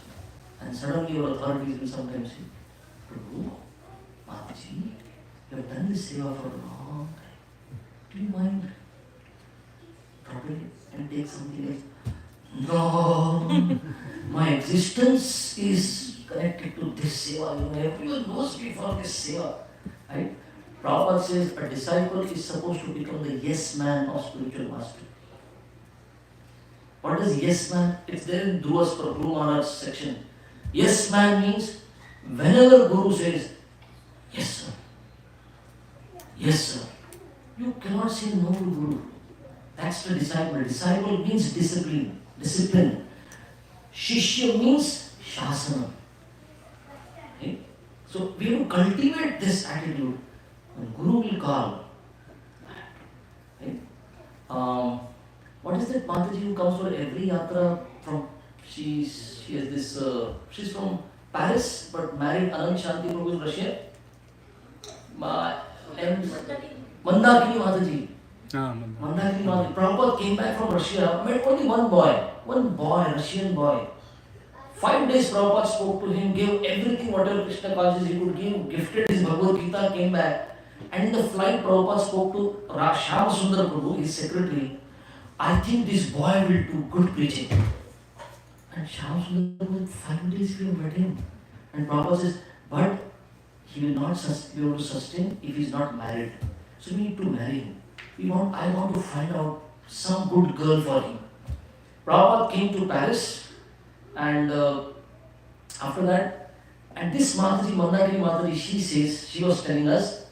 and suddenly our authorities will sometimes say, Prabhu, Mataji, you have done this seva for a long time. Do you mind dropping it and take something else? No, my existence is connected to this seva. Everyone knows me for this seva, right? Prabhupada says a disciple is supposed to become the yes man of spiritual mastery. What is yes man? It's there in Dhruva's Guru Maharaj section. Yes man means whenever Guru says, yes sir, yes sir, you cannot say no to Guru. That's the disciple. Disciple means discipline. Shishya means shasana. Okay? So we have to cultivate this attitude. When Guru will call. Right? What is that Mataji who comes for every yatra from? She's from Paris but married Anand Shanti Prabhu in Russia. And Mandakini Mataji. Mandakini Mataji. Prabhupada came back from Russia, met only one boy, Russian boy. 5 days Prabhupada spoke to him, gave everything whatever Krishna consciousness he could give, gifted his Bhagavad Gita, came back. And in the flight, Prabhupada spoke to Shyam Sundar Prabhu, his secretary. I think this boy will do good preaching. And Shyam Sundar Prabhu, 5 days we have met him. And Prabhupada says, but he will not be able to sustain if he is not married. So we need to marry him. I want to find out some good girl for him. Prabhupada came to Paris and after that, and this Mataji, Mandakini Mataji, she was telling us,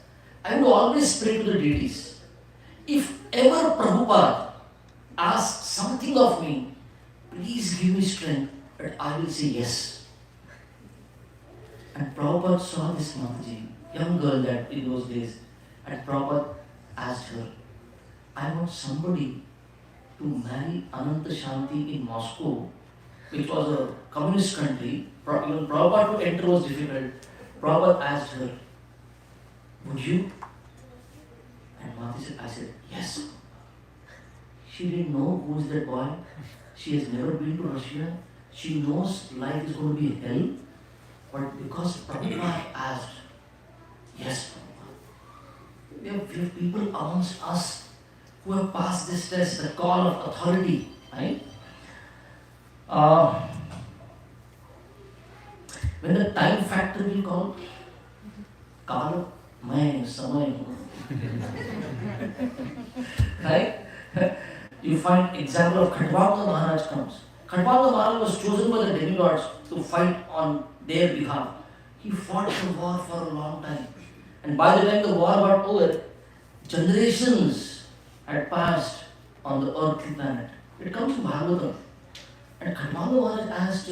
I would always pray to the deities. If ever Prabhupada asks something of me, please give me strength, but I will say yes. And Prabhupada saw this Mataji, young girl that in those days, and Prabhupada asked her, I want somebody to marry Ananta Shanti in Moscow, which was a communist country. Even Prabhupada to enter was difficult. Prabhupada asked her, would you? And Mataji said, I said, yes. She didn't know who is that boy. She has never been to Russia. She knows life is going to be hell. But because Prabhupada asked, yes, Prabhupada. We have people amongst us who have passed this test, the call of authority, right? When the time factor will come, Kala, मैं समय हूँ. Right? You find example of Khatwanga Maharaj comes. Khatwanga Maharaj was chosen by the demigods to fight on their behalf. He fought the war for a long time. And by the time the war got over, generations had passed on the earthly planet. It comes to Bhagavatam. And Khatwanga Maharaj asked,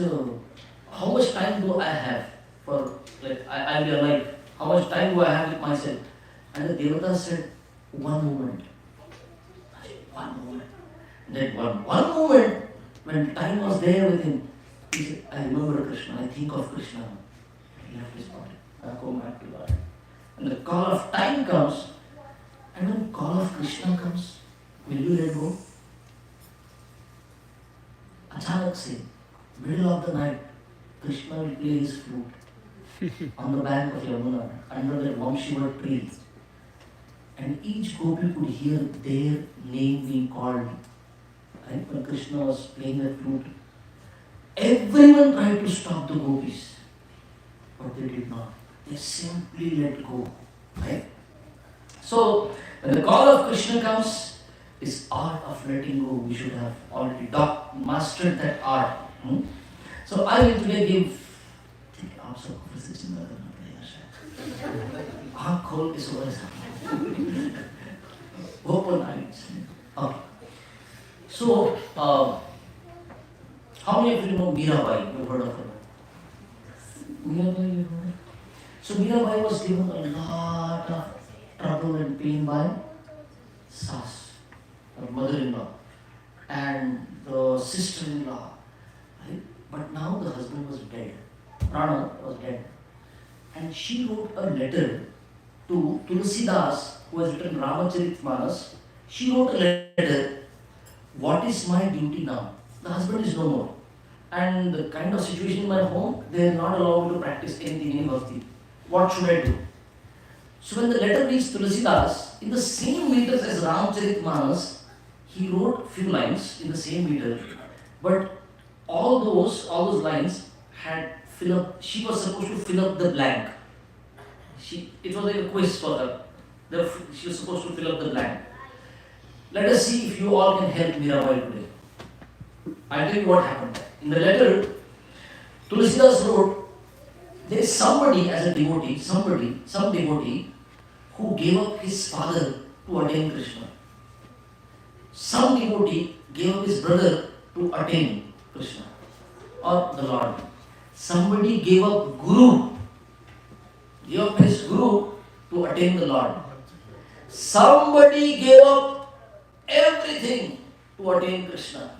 how much time do I have for, like, I'll be alive? How much time do I have with myself? And the Devata said, one moment. I said, one moment. And then one moment, when time was there with him, he said, I remember Krishna, I think of Krishna. He left his body. I go back to God. And the call of time comes, and when the call of Krishna comes, will you let go? Achanak se, middle of the night, Krishna will play his flute on the bank of Yamuna, under the Vamshiva tree. And each gopi could hear their name being called. And when Krishna was playing the flute, everyone tried to stop the gopis, but they did not. They simply let go. Right? So, when the call of Krishna comes, this art of letting go, we should have already mastered that art. So, I will today give. आप सबको फिर से चिंता करना पड़ेगा शायद. आँख खोल के सो रहे. Open eyes. Okay. So, how many of you know Mirabai? You've heard of her? Mirabai, you've heard? So Mirabai was given a lot of trouble and pain by Sas, her mother-in-law, and the sister-in-law. Right? But now the husband was dead. Rana was dead. And she wrote a letter to Tulsidas, who has written Ramacharitmanas. She wrote a letter, what is my duty now? The husband is no more. And the kind of situation in my home, they are not allowed to practice anything in bhakti. What should I do? So when the letter reached Tulsidas, in the same meters as Ramcharitmanas, he wrote few lines in the same meter. But all those lines had fill up, she was supposed to fill up the blank. It was like a quiz for her. She was supposed to fill up the blank. Let us see if you all can help Mirabai today. I'll tell you what happened. In the letter, Tulsidas wrote, there is somebody as a devotee, some devotee who gave up his father to attain Krishna. Some devotee gave up his brother to attain Krishna or the Lord. Somebody gave up his guru to attain the Lord. Somebody gave up everything to attain Krishna.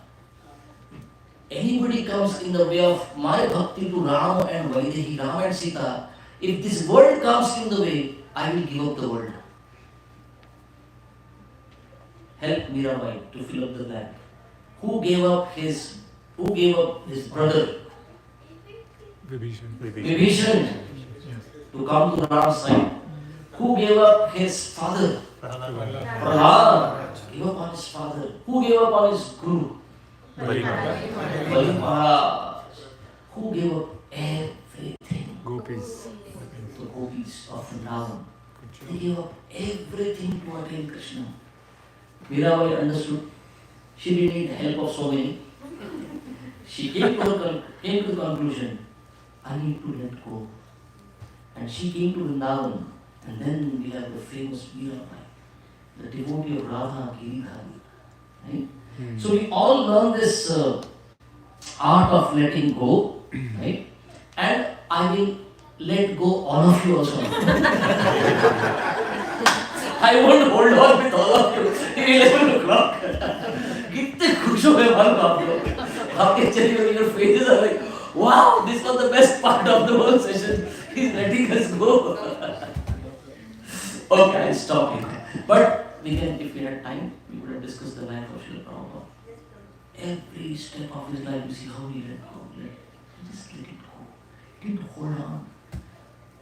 Anybody comes in the way of my bhakti to Rama and Vaidehi, Rama and Sita, if this world comes in the way, I will give up the world. Help Mirabai to fill up the blank. Who gave up his brother? Vibhishan to come to Rama's side. Who gave up his father? Prahlad gave up on his father. Who gave up on his guru? Bali Maharaj. Who gave up everything? Gopis. The gopis of Vrindavan. They gave up everything to attain Krishna. Mirabai understood. She didn't need help of so many. She came to the conclusion, I need to let go. And she came to Vrindavan. And then we have the famous Mirabai, the devotee of Radha Giridhari. Right? So we all learn this art of letting go, right? And I will let go all of you also. I won't hold on with all of you till 11 o'clock. कितने खुश हो गए मालूम आप लोग? आपके चेहरे में your faces are like, wow, this was the best part of the whole session. He's letting us go. Okay, I'll stop here. But we can, if we had time, we would have discussed the life of Srila Prabhupada. Every step of his life, you see how he let go. Just let it go. didn't hold on.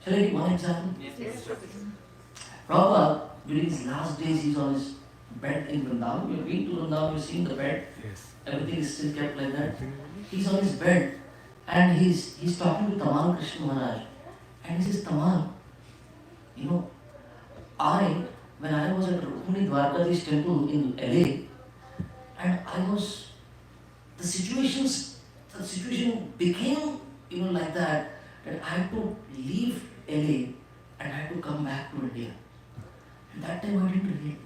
Shall I give one example? Prabhupada, during his last days, he's on his bed in Vrindavan. You've been to Vrindavan, you've seen the bed. Yes. Everything is still kept like that. He's on his bed and he's talking to Tamal Krishna Maharaj. And he says, Tamal, you know, when I was at Rukmini Dwarkadish temple in LA, and the situation became, like that I had to leave LA and I had to come back to India. And that time I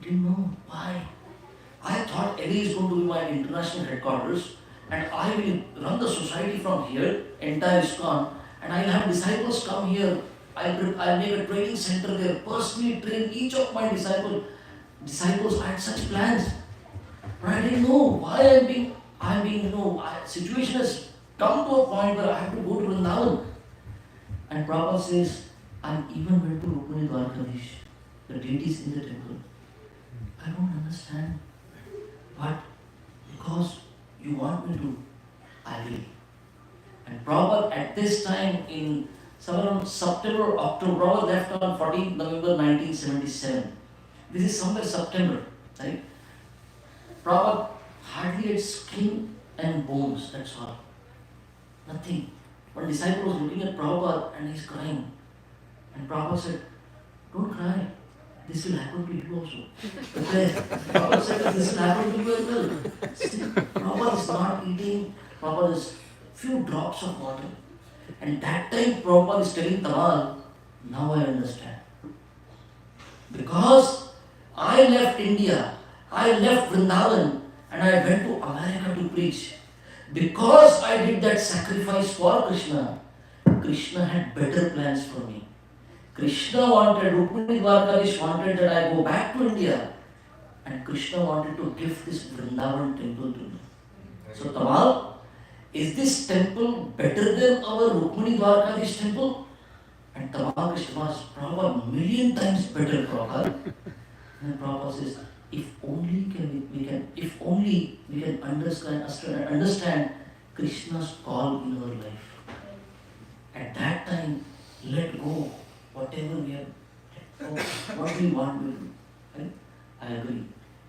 didn't know why. I thought LA is going to be my international headquarters and I will run the society from here, entire ISKCON, and I will have disciples come here. I'll make a training center there, personally train each of my disciples. I had such plans. But I didn't know why situation has come to a point where I have to go to Vrindavan. And Prabhupada says, I even went to Rukmini Dwarkadish, the deities in the temple. I don't understand. But because you want me to, I will. And Prabhupada at this time in somewhere around September or October, Prabhupada left on 14th November 1977. This is somewhere September, right? Prabhupada hardly had skin and bones, that's all. Nothing. One disciple was looking at Prabhupada and he's crying. And Prabhupada said, don't cry. This will happen to you also. Prabhupada said, this will happen to you as well. Still, Prabhupada is not eating. Prabhupada is few drops of water. And that time Prabhupada is telling Tamal, now I understand. Because I left India, I left Vrindavan, and I went to America to preach. Because I did that sacrifice for Krishna, Krishna had better plans for me. Krishna wanted, Rukmini Dwarkadish wanted that I go back to India, and Krishna wanted to give this Vrindavan temple to me. So Tamal, is this temple better than our Rukmini Dwarkadish temple? And Tamal Krishna was Prabhupada million times better, Prabhupada. And Prabhupada says, if only we can understand Krishna's call in our life. At that time, let go whatever we have, what we want to do. Right? I agree.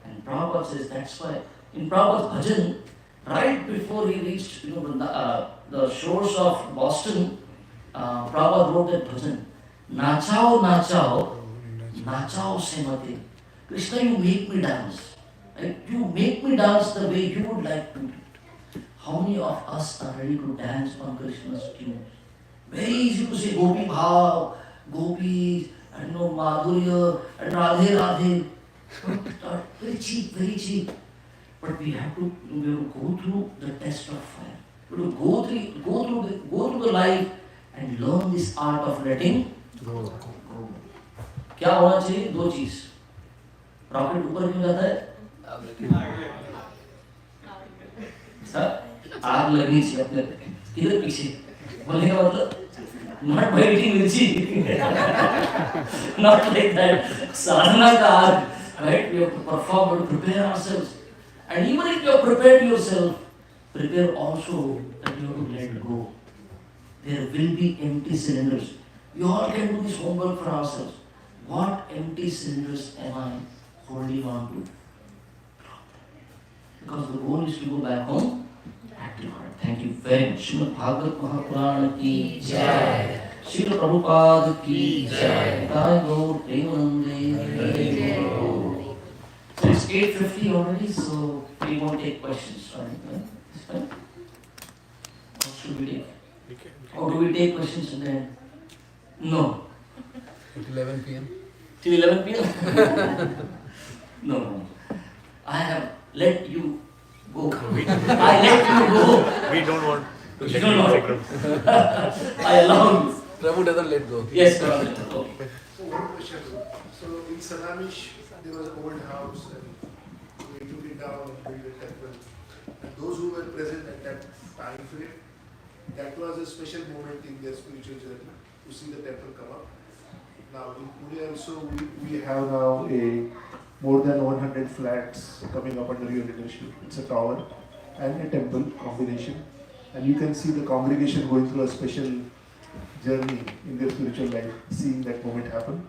And Prabhupada says that's why in Prabhupada's bhajan, right before he reached the shores of Boston, Prabhupada wrote that bhajan, Nachao, nachao, nachao semate. Krishna, you make me dance. Right? You make me dance the way you would like to. How many of us are ready to dance on Krishna's tunes? Very easy to say Gopi Bhav, Gopis, and Madhurya, and Radhe Radhe. Very cheap, very cheap. But we have to go through the test of fire. We have to go through the life and learn this art of letting go. क्या होना चाहिए? दो चीज. Rocket ऊपर क्यों जाता है? Sir, आग लगनी चाहिए अपने किधर पीछे? बोलने का मतलब not biting mirchi. Not like that. Sadhana ka aag, right? We have to perform, we have to prepare ourselves. And even if you have prepared yourself, prepare also that you have to let go. There will be empty cylinders. We all can do this homework for ourselves. What empty cylinders am I holding on to? Because the goal is to go back home active heart. Thank you very much. Srimad Bhagavad Mahapuran ki jai. Srila Prabhupada ki jai. Jai Gaur Premanande. So it's 8:50 already, so we won't take questions. Right? It's fine. What should we take? Or do we take questions and then? No. At 11 p.m. Till 11 p.m. No. I have let you go. I let you go. We don't want to let No. you go. I allow you. Prabhu doesn't let go. Yes, Prabhu. Okay. So one question. So in Salamish, there was an old house and we took it down and built a temple. And those who were present at that time frame, that was a special moment in their spiritual journey to see the temple come up. Now in Pune also we have now more than 100 flats coming up under your leadership. It's a tower and a temple combination. And you can see the congregation going through a special journey in their spiritual life, seeing that moment happen.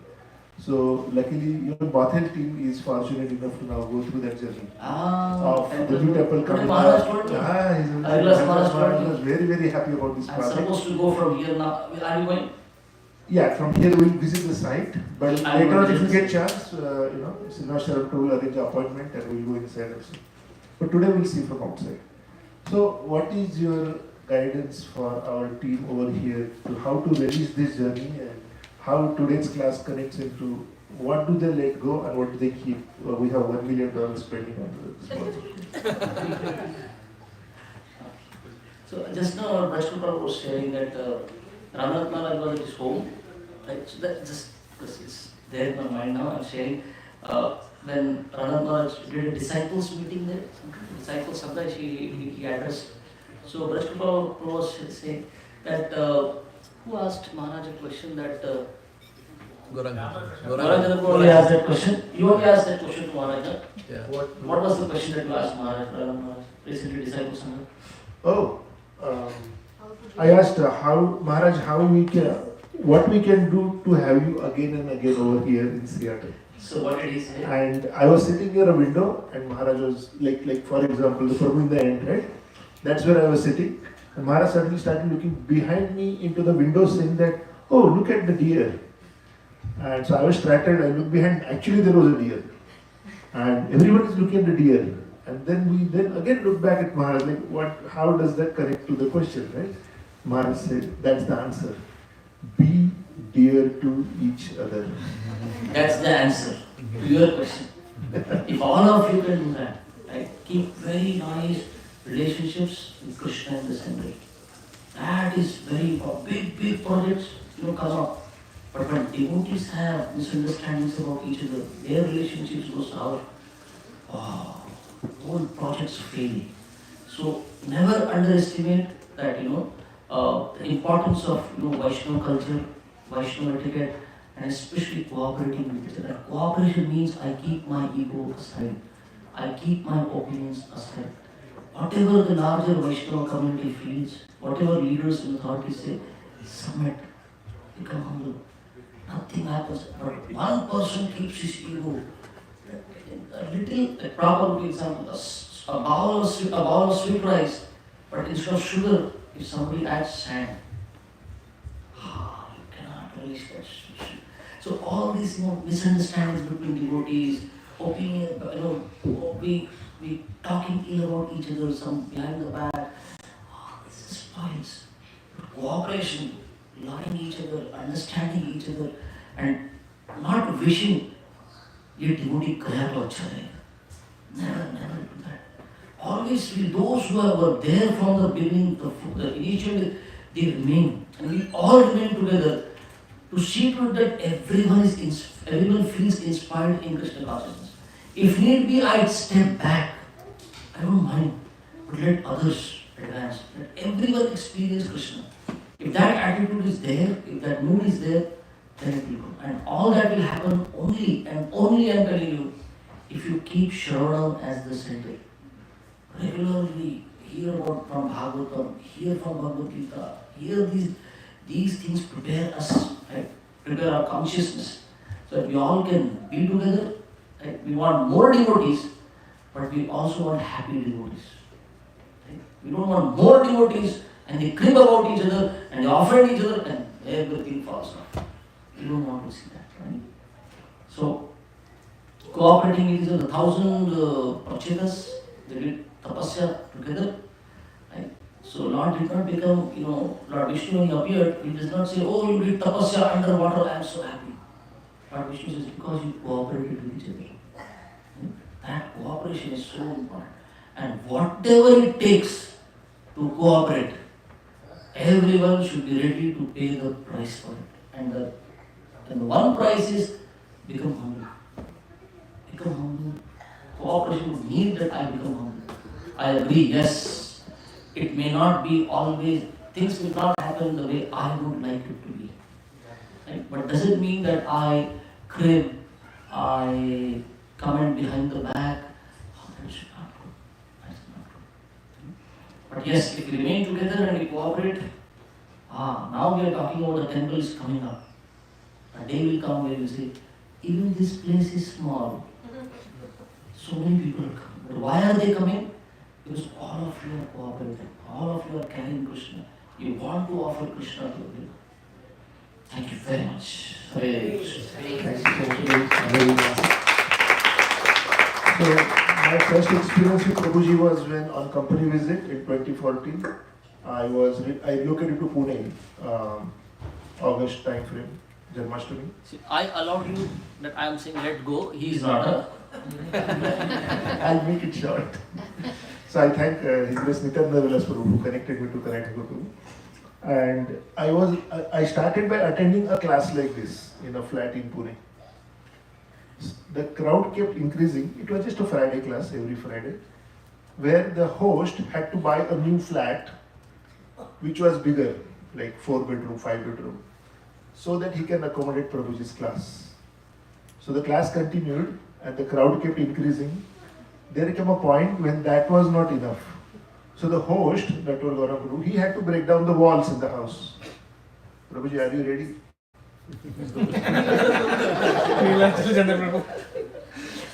So luckily, Bathel team is fortunate enough to now go through that journey of the new temple coming Maharaj up. told me. Maharaj was very, very happy about this I'm project. supposed to go from here now. Are you going? Yeah, from here we'll visit the site, but I'm later on going if to you get visit. chance, Srinath Sharan will arrange an appointment and we'll go inside also. But today we'll see from outside. So what is your guidance for our team over here to how to release this journey and how today's class connects into what do they let go and what do they keep? We have $1 million spending on this project. So just now our Brashma Prabhu was sharing that Ramath Maharaj was at his home. Right? So that just because it's there in my mind now, I'm sharing. When Ramath Maharaj did a disciples meeting there, disciples sometimes he addressed. So Brashma Prabhu was saying that who asked Maharaj a question that Maharaj only asked that question. You only asked that question to Maharaj. Huh? Yeah. What was the question that you asked Maharaj? Maharaj recently disciples somewhere. Oh, I asked Maharaj, what we can do to have you again and again over here in Seattle. So what did he say? And I was sitting near a window, and Maharaj was like for example, the Prabhu in the end, right? That's where I was sitting, and Maharaj suddenly started looking behind me into the window, saying that, "Oh, look at the deer." And so I was startled. I looked behind. Actually, there was a deer, and everyone is looking at the deer. And then we again look back at Maharaj, like what? How does that connect to the question, right? Maharaj said, "That's the answer. Be dear to each other." That's the answer to your question. If all of you can do that, right, keep very nice relationships with Krishna in the center. That is very important. Big projects, come up. But when devotees have misunderstandings about each other, their relationships go sour. Oh, whole projects fail. So never underestimate that, the importance of Vaishnava culture, Vaishnava etiquette, and especially cooperating with each other. And cooperation means I keep my ego aside. I keep my opinions aside. Whatever the larger Vaishnava community feels, whatever leaders and authorities say, submit, become humble. Nothing happens. But one person keeps his ego. A proper example, a bowl of sweet rice, but instead of sugar, if somebody adds sand, you cannot relish that. So all these misunderstandings between devotees, opinion, we talking ill about each other, some behind the back, this is spoils. Cooperation, loving each other, understanding each other, and not wishing ये devotee कहा तो अच्छा रहेगा. Never do that. Always feel those who were there from the beginning, the initial, they remain, and we all remain together to see to it that everyone feels inspired in Krishna consciousness. If need be, I'd step back. I don't mind, but let others advance. Let everyone experience Krishna. If that attitude is there, if that mood is there, then it will go. And all that will happen only and only, I'm telling you, if you keep Shravanam as the center. Regularly hear about from Bhagavatam, hear from Bhagavad Gita, hear these things prepare us, right? Prepare our consciousness, so that we all can be together. Right? We want more devotees, but we also want happy devotees. Right? We don't want more devotees and they crib about each other and they offend each other and everything falls off. We don't want to see that. Right? So, cooperating with each other, 1,000 Prachetas, they did tapasya together. Right? So Lord did not become, Lord Vishnu when he appeared, he does not say, oh, you did tapasya underwater, I am so happy. Lord Vishnu says, because you cooperated with each other. That cooperation is so important. And whatever it takes to cooperate, everyone should be ready to pay the price for it. And the one price is become humble. Become humble. Cooperation would mean that I become humble. I agree, yes, it may not be always, things will not happen the way I would like it to be. Right? But does it mean that I crib, I comment behind the back? Oh, that should not go. That's not good. But yes, if we remain together and we cooperate, Now we are talking about the temples coming up. A day will come where you say, even this place is small. So many people come. But why are they coming? Because all of you are cooperating. All of you are carrying Krishna. You want to offer Krishna to everyone. Thank you very much. Hare Krishna. Very nice. So my first experience with Prabhuji was when on company visit in 2014. I relocated to Pune, August time frame, Janmashtami. See, I allowed you that I am saying let go. He is not. I'll make it short. So I thank His Grace Nityananda Vilas Prabhu who connected me to Kanhai Thakur Prabhu. And I started by attending a class like this in a flat in Pune. The crowd kept increasing. It was just a Friday class every Friday, where the host had to buy a new flat, which was bigger, like 4-bedroom, 5-bedroom, so that he can accommodate Prabhuji's class. So the class continued and the crowd kept increasing. There came a point when that was not enough. So the host, that was Gaurav Guru, he had to break down the walls in the house. Prabhuji, are you ready?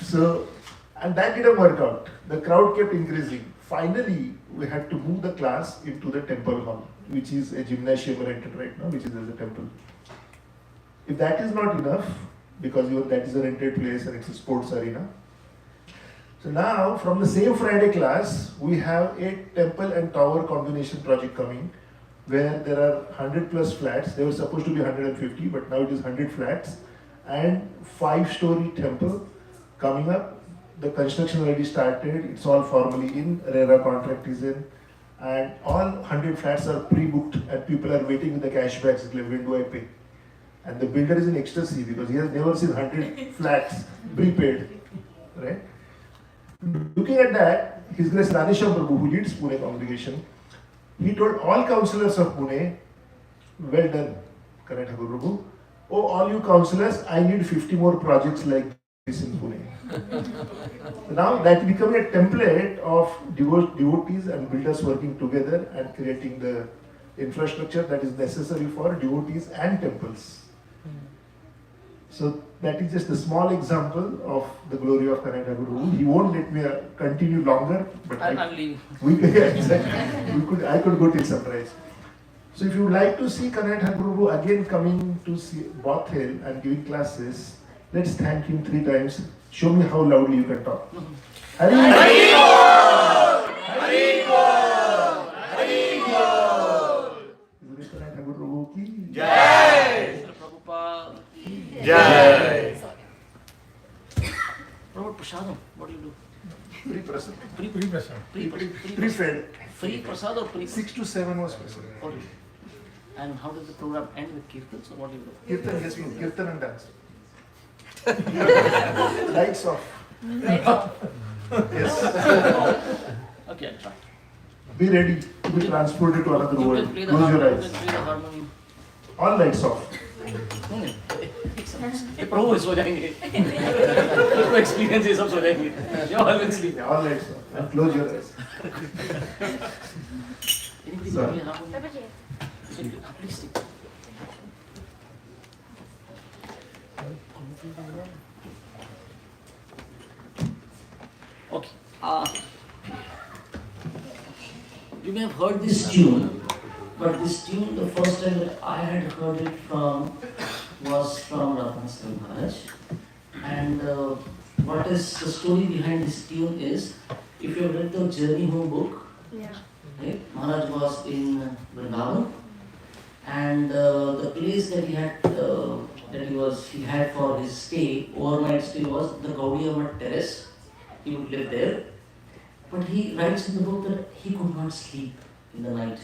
So, and that didn't work out. The crowd kept increasing. Finally, we had to move the class into the temple hall, which is a gymnasium rented right now, which is as a temple. If that is not enough, because that is a rented place and it's a sports arena. So now, from the same Friday class, we have a temple and tower combination project coming, where there are 100 plus flats. They were supposed to be 150, but now it is 100 flats and 5-story temple coming up. The construction already started. It's all formally in. RERA contract is in, and all 100 flats are pre-booked, and people are waiting with the cash bags. Like, when do I pay? And the builder is in ecstasy because he has never seen 100 flats prepaid, right? Looking at that, His Grace Radhesham Prabhu, who leads Pune congregation, he told all councillors of Pune, well done, Kanhai Thakur Prabhu. Oh, all you councillors, I need 50 more projects like this in Pune. Now that becoming a template of devotees and builders working together and creating the infrastructure that is necessary for devotees and temples. So that is just a small example of the glory of Kanhai Thakur Prabhu. He won't let me continue longer, but I'm leaving. Exactly. I could go till sunrise. So if you would like to see Kanhai Thakur Prabhu again coming to see Bath Hill and giving classes, let's thank him 3 times. Show me how loudly you can talk. Hari Hari Hari Hari Kanhai Thakur Prabhu ki Jai! Prabhupada. Jai! Prabhupada Prasadam, what do you do? Free prasad. Free fed. Free prasad or free? 6 to 7 was prasad. Okay. And how does the program end with kirtans or what do you do? Kirtan, yes, kirtan and dance. Lights off. Yes. Okay, I'll try. Be ready to be transported to another You world. can play the Close your harmonium. You eyes. can play the harmonium. All lights off. नहीं प्रभु सो जाएंगे उसको experience ये सब सो जाएंगे you all will sleep. Yeah, all lights off. And close your eyes. Anybody Sir. play harmonium? Please stick. Okay. You may have heard this tune, but this tune, the first time that I had heard it from was from Ratnasri Maharaj. And what is the story behind this tune is, if you have read the Journey Home book, right, Maharaj was in Vrindavan, and the place that he had for his stay, overnight stay, was the Gaudiya Math terrace. He would live there. But he writes in the book that he could not sleep in the night.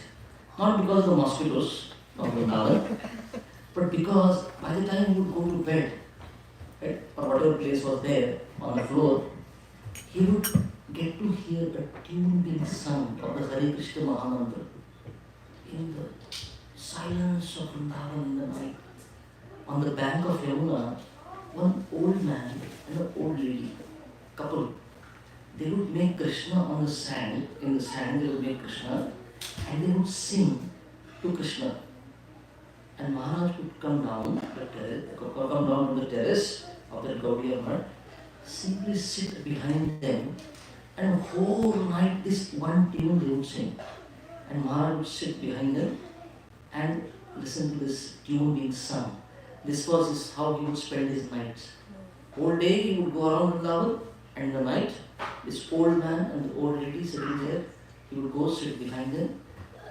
Not because of the mosquitoes of Vrindavan, but because by the time he would go to bed, right, or whatever place was there on the floor, he would get to hear the tune being sung of the Hare Krishna Mahamantra in the silence of Vrindavan in the night. On the bank of Yamuna, one old man and an old lady, couple, they would make Krishna on the sand. In the sand they would make Krishna and they would sing to Krishna. And Maharaj would come down from the terrace of the Gaudiya Math, simply sit behind them, and whole night this one tune they would sing. And Maharaj would sit behind them and listen to this tune being sung. This was how he would spend his nights. Whole day he would go around Vrindavan, and in the night, this old man and the old lady sitting there, he would go sit behind them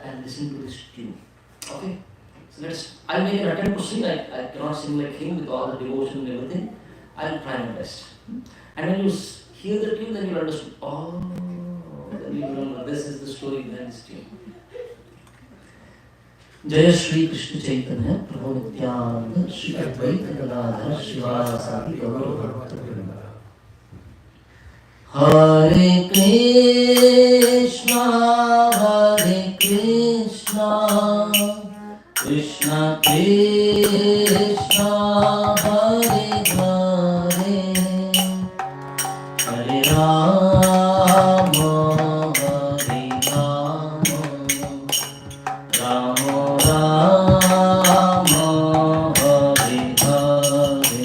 and listen to this tune. Okay? So I'll make an attempt to sing. I cannot sing like him with all the devotion and everything. I'll try my best. And when you hear the tune, then you'll understand. Oh, then you remember this is the story behind this tune. जय श्री कृष्ण चैतन्य प्रभु नित्यानंद श्री अद्वैत गदाधर शिवासादि गौरभक्तवृंद हरे कृष्णा कृष्णा कृष्णा हरे हरे हरे राम हरे Ram Ram Ram Hare Hare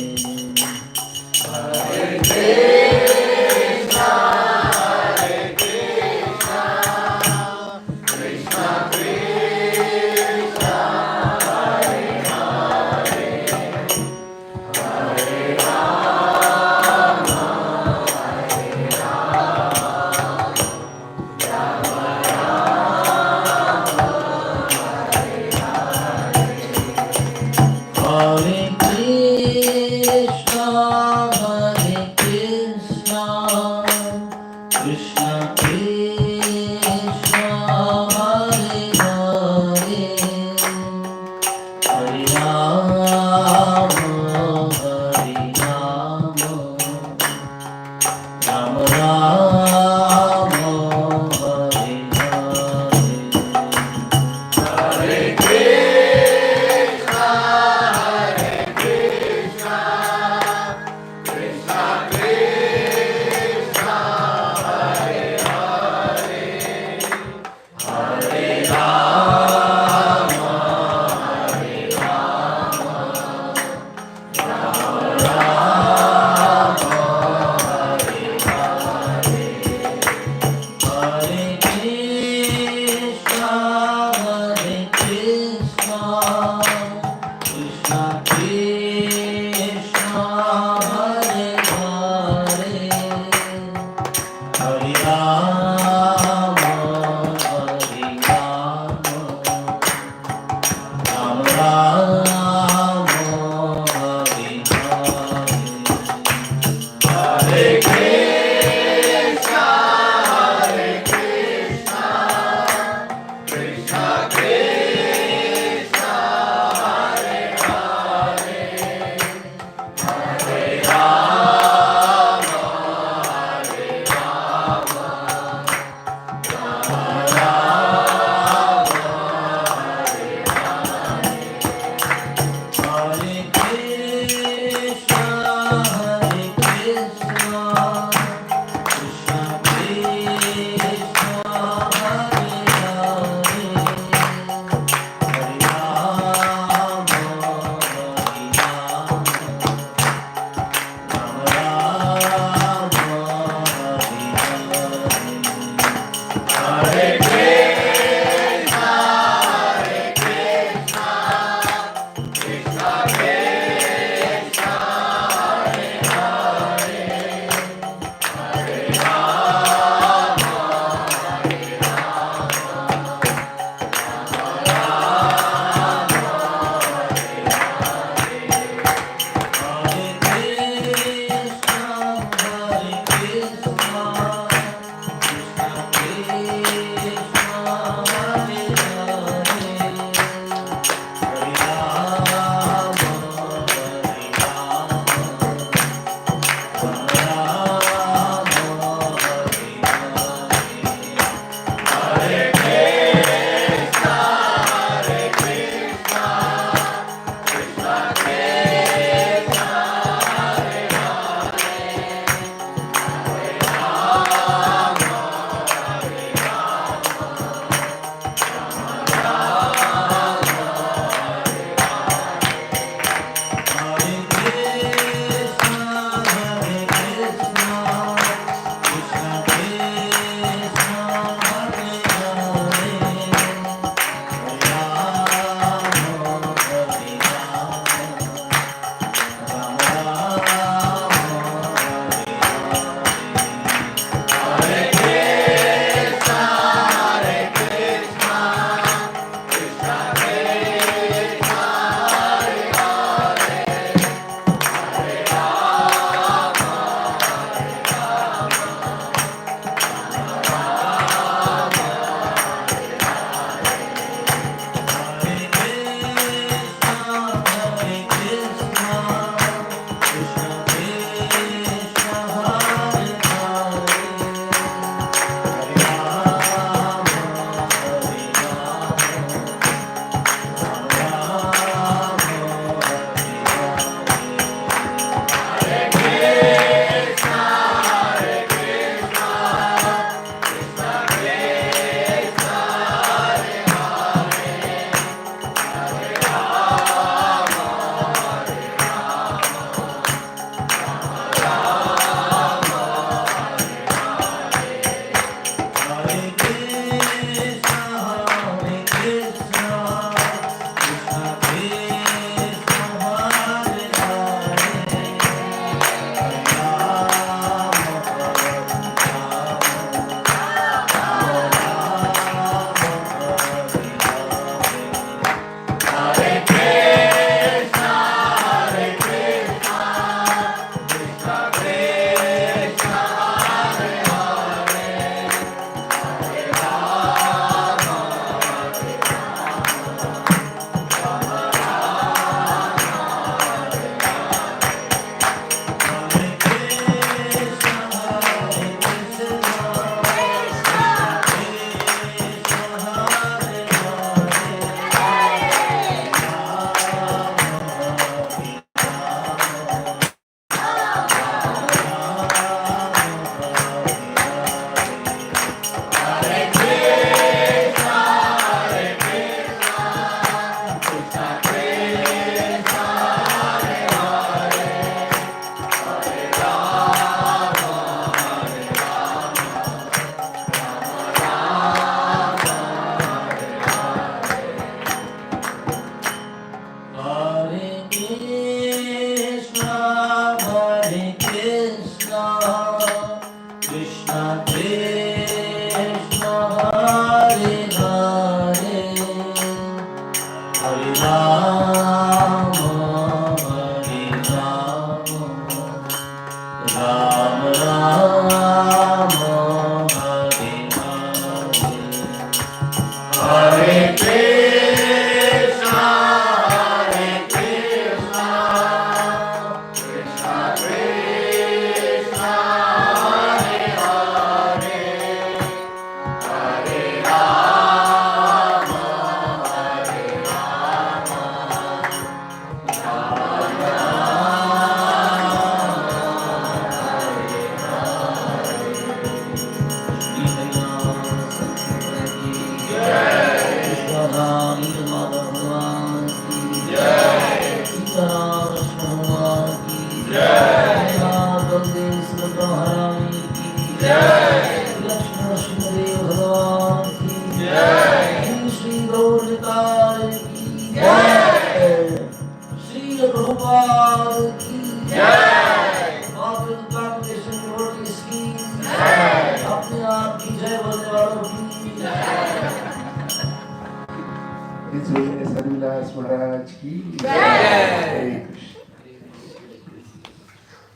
His Holiness Harivilas Maharaj ki Jai. Hare Krishna.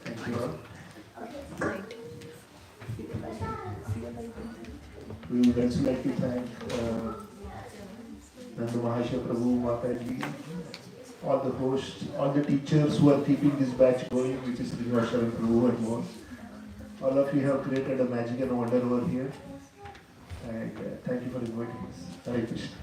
Thank you all. We would also like to thank Kanhai Prabhu, Mataji, all the hosts, all the teachers who are keeping this batch going, which is Kanhai Prabhu and more. All of you have created a magic and wonder over here. And thank you for inviting us. Hare Krishna.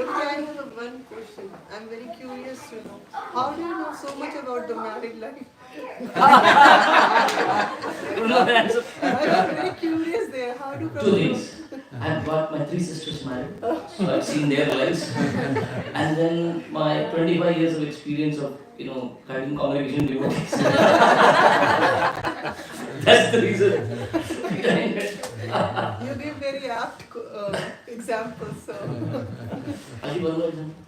I have one question. I'm very curious to know. How do you know so much about the married life? I'm very curious there. How do Two things. I've got my 3 sisters married, so I've seen their lives. And then my 25 years of experience of, guiding congregation devotees. That's the reason behind it. You give very apt examples. So. I'll give one more example.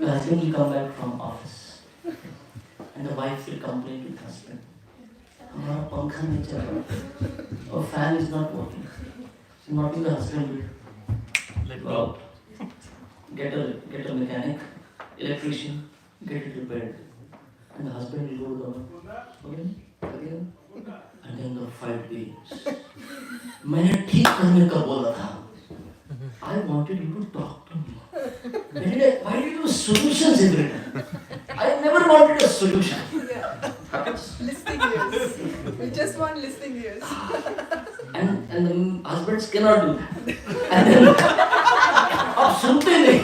The husband will come back from office and the wife will complain to the husband. हमारा पंखा नहीं चल रहा और fan is not working. So not the husband will go out, get a mechanic, electrician, get it repaired, and the husband will go down again, and then the fight begins. मैंने ठीक करने का बोला था. I wanted you to talk to me. Why did you do solutions every time? I never wanted a solution. Yeah. Listening ears. We just want listening ears. And the husbands cannot do that. And then आप सुनते नहीं.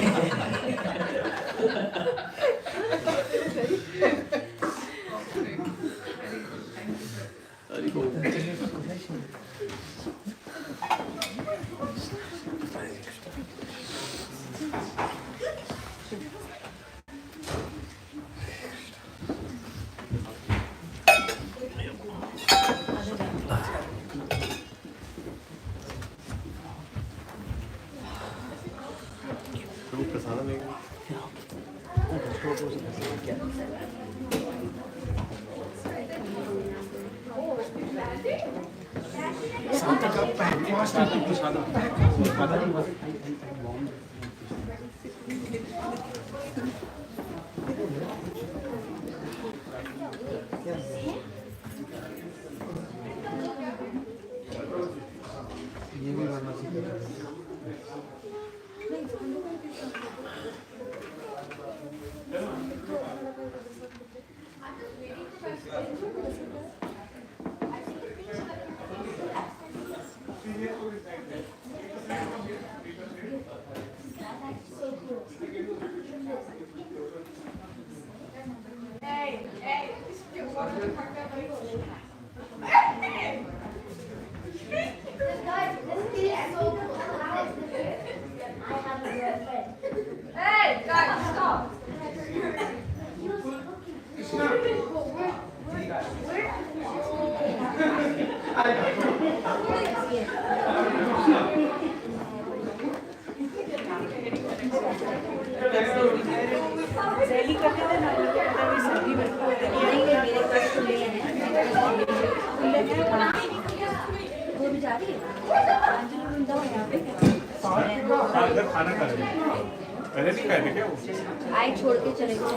आई छोड़ के चले गए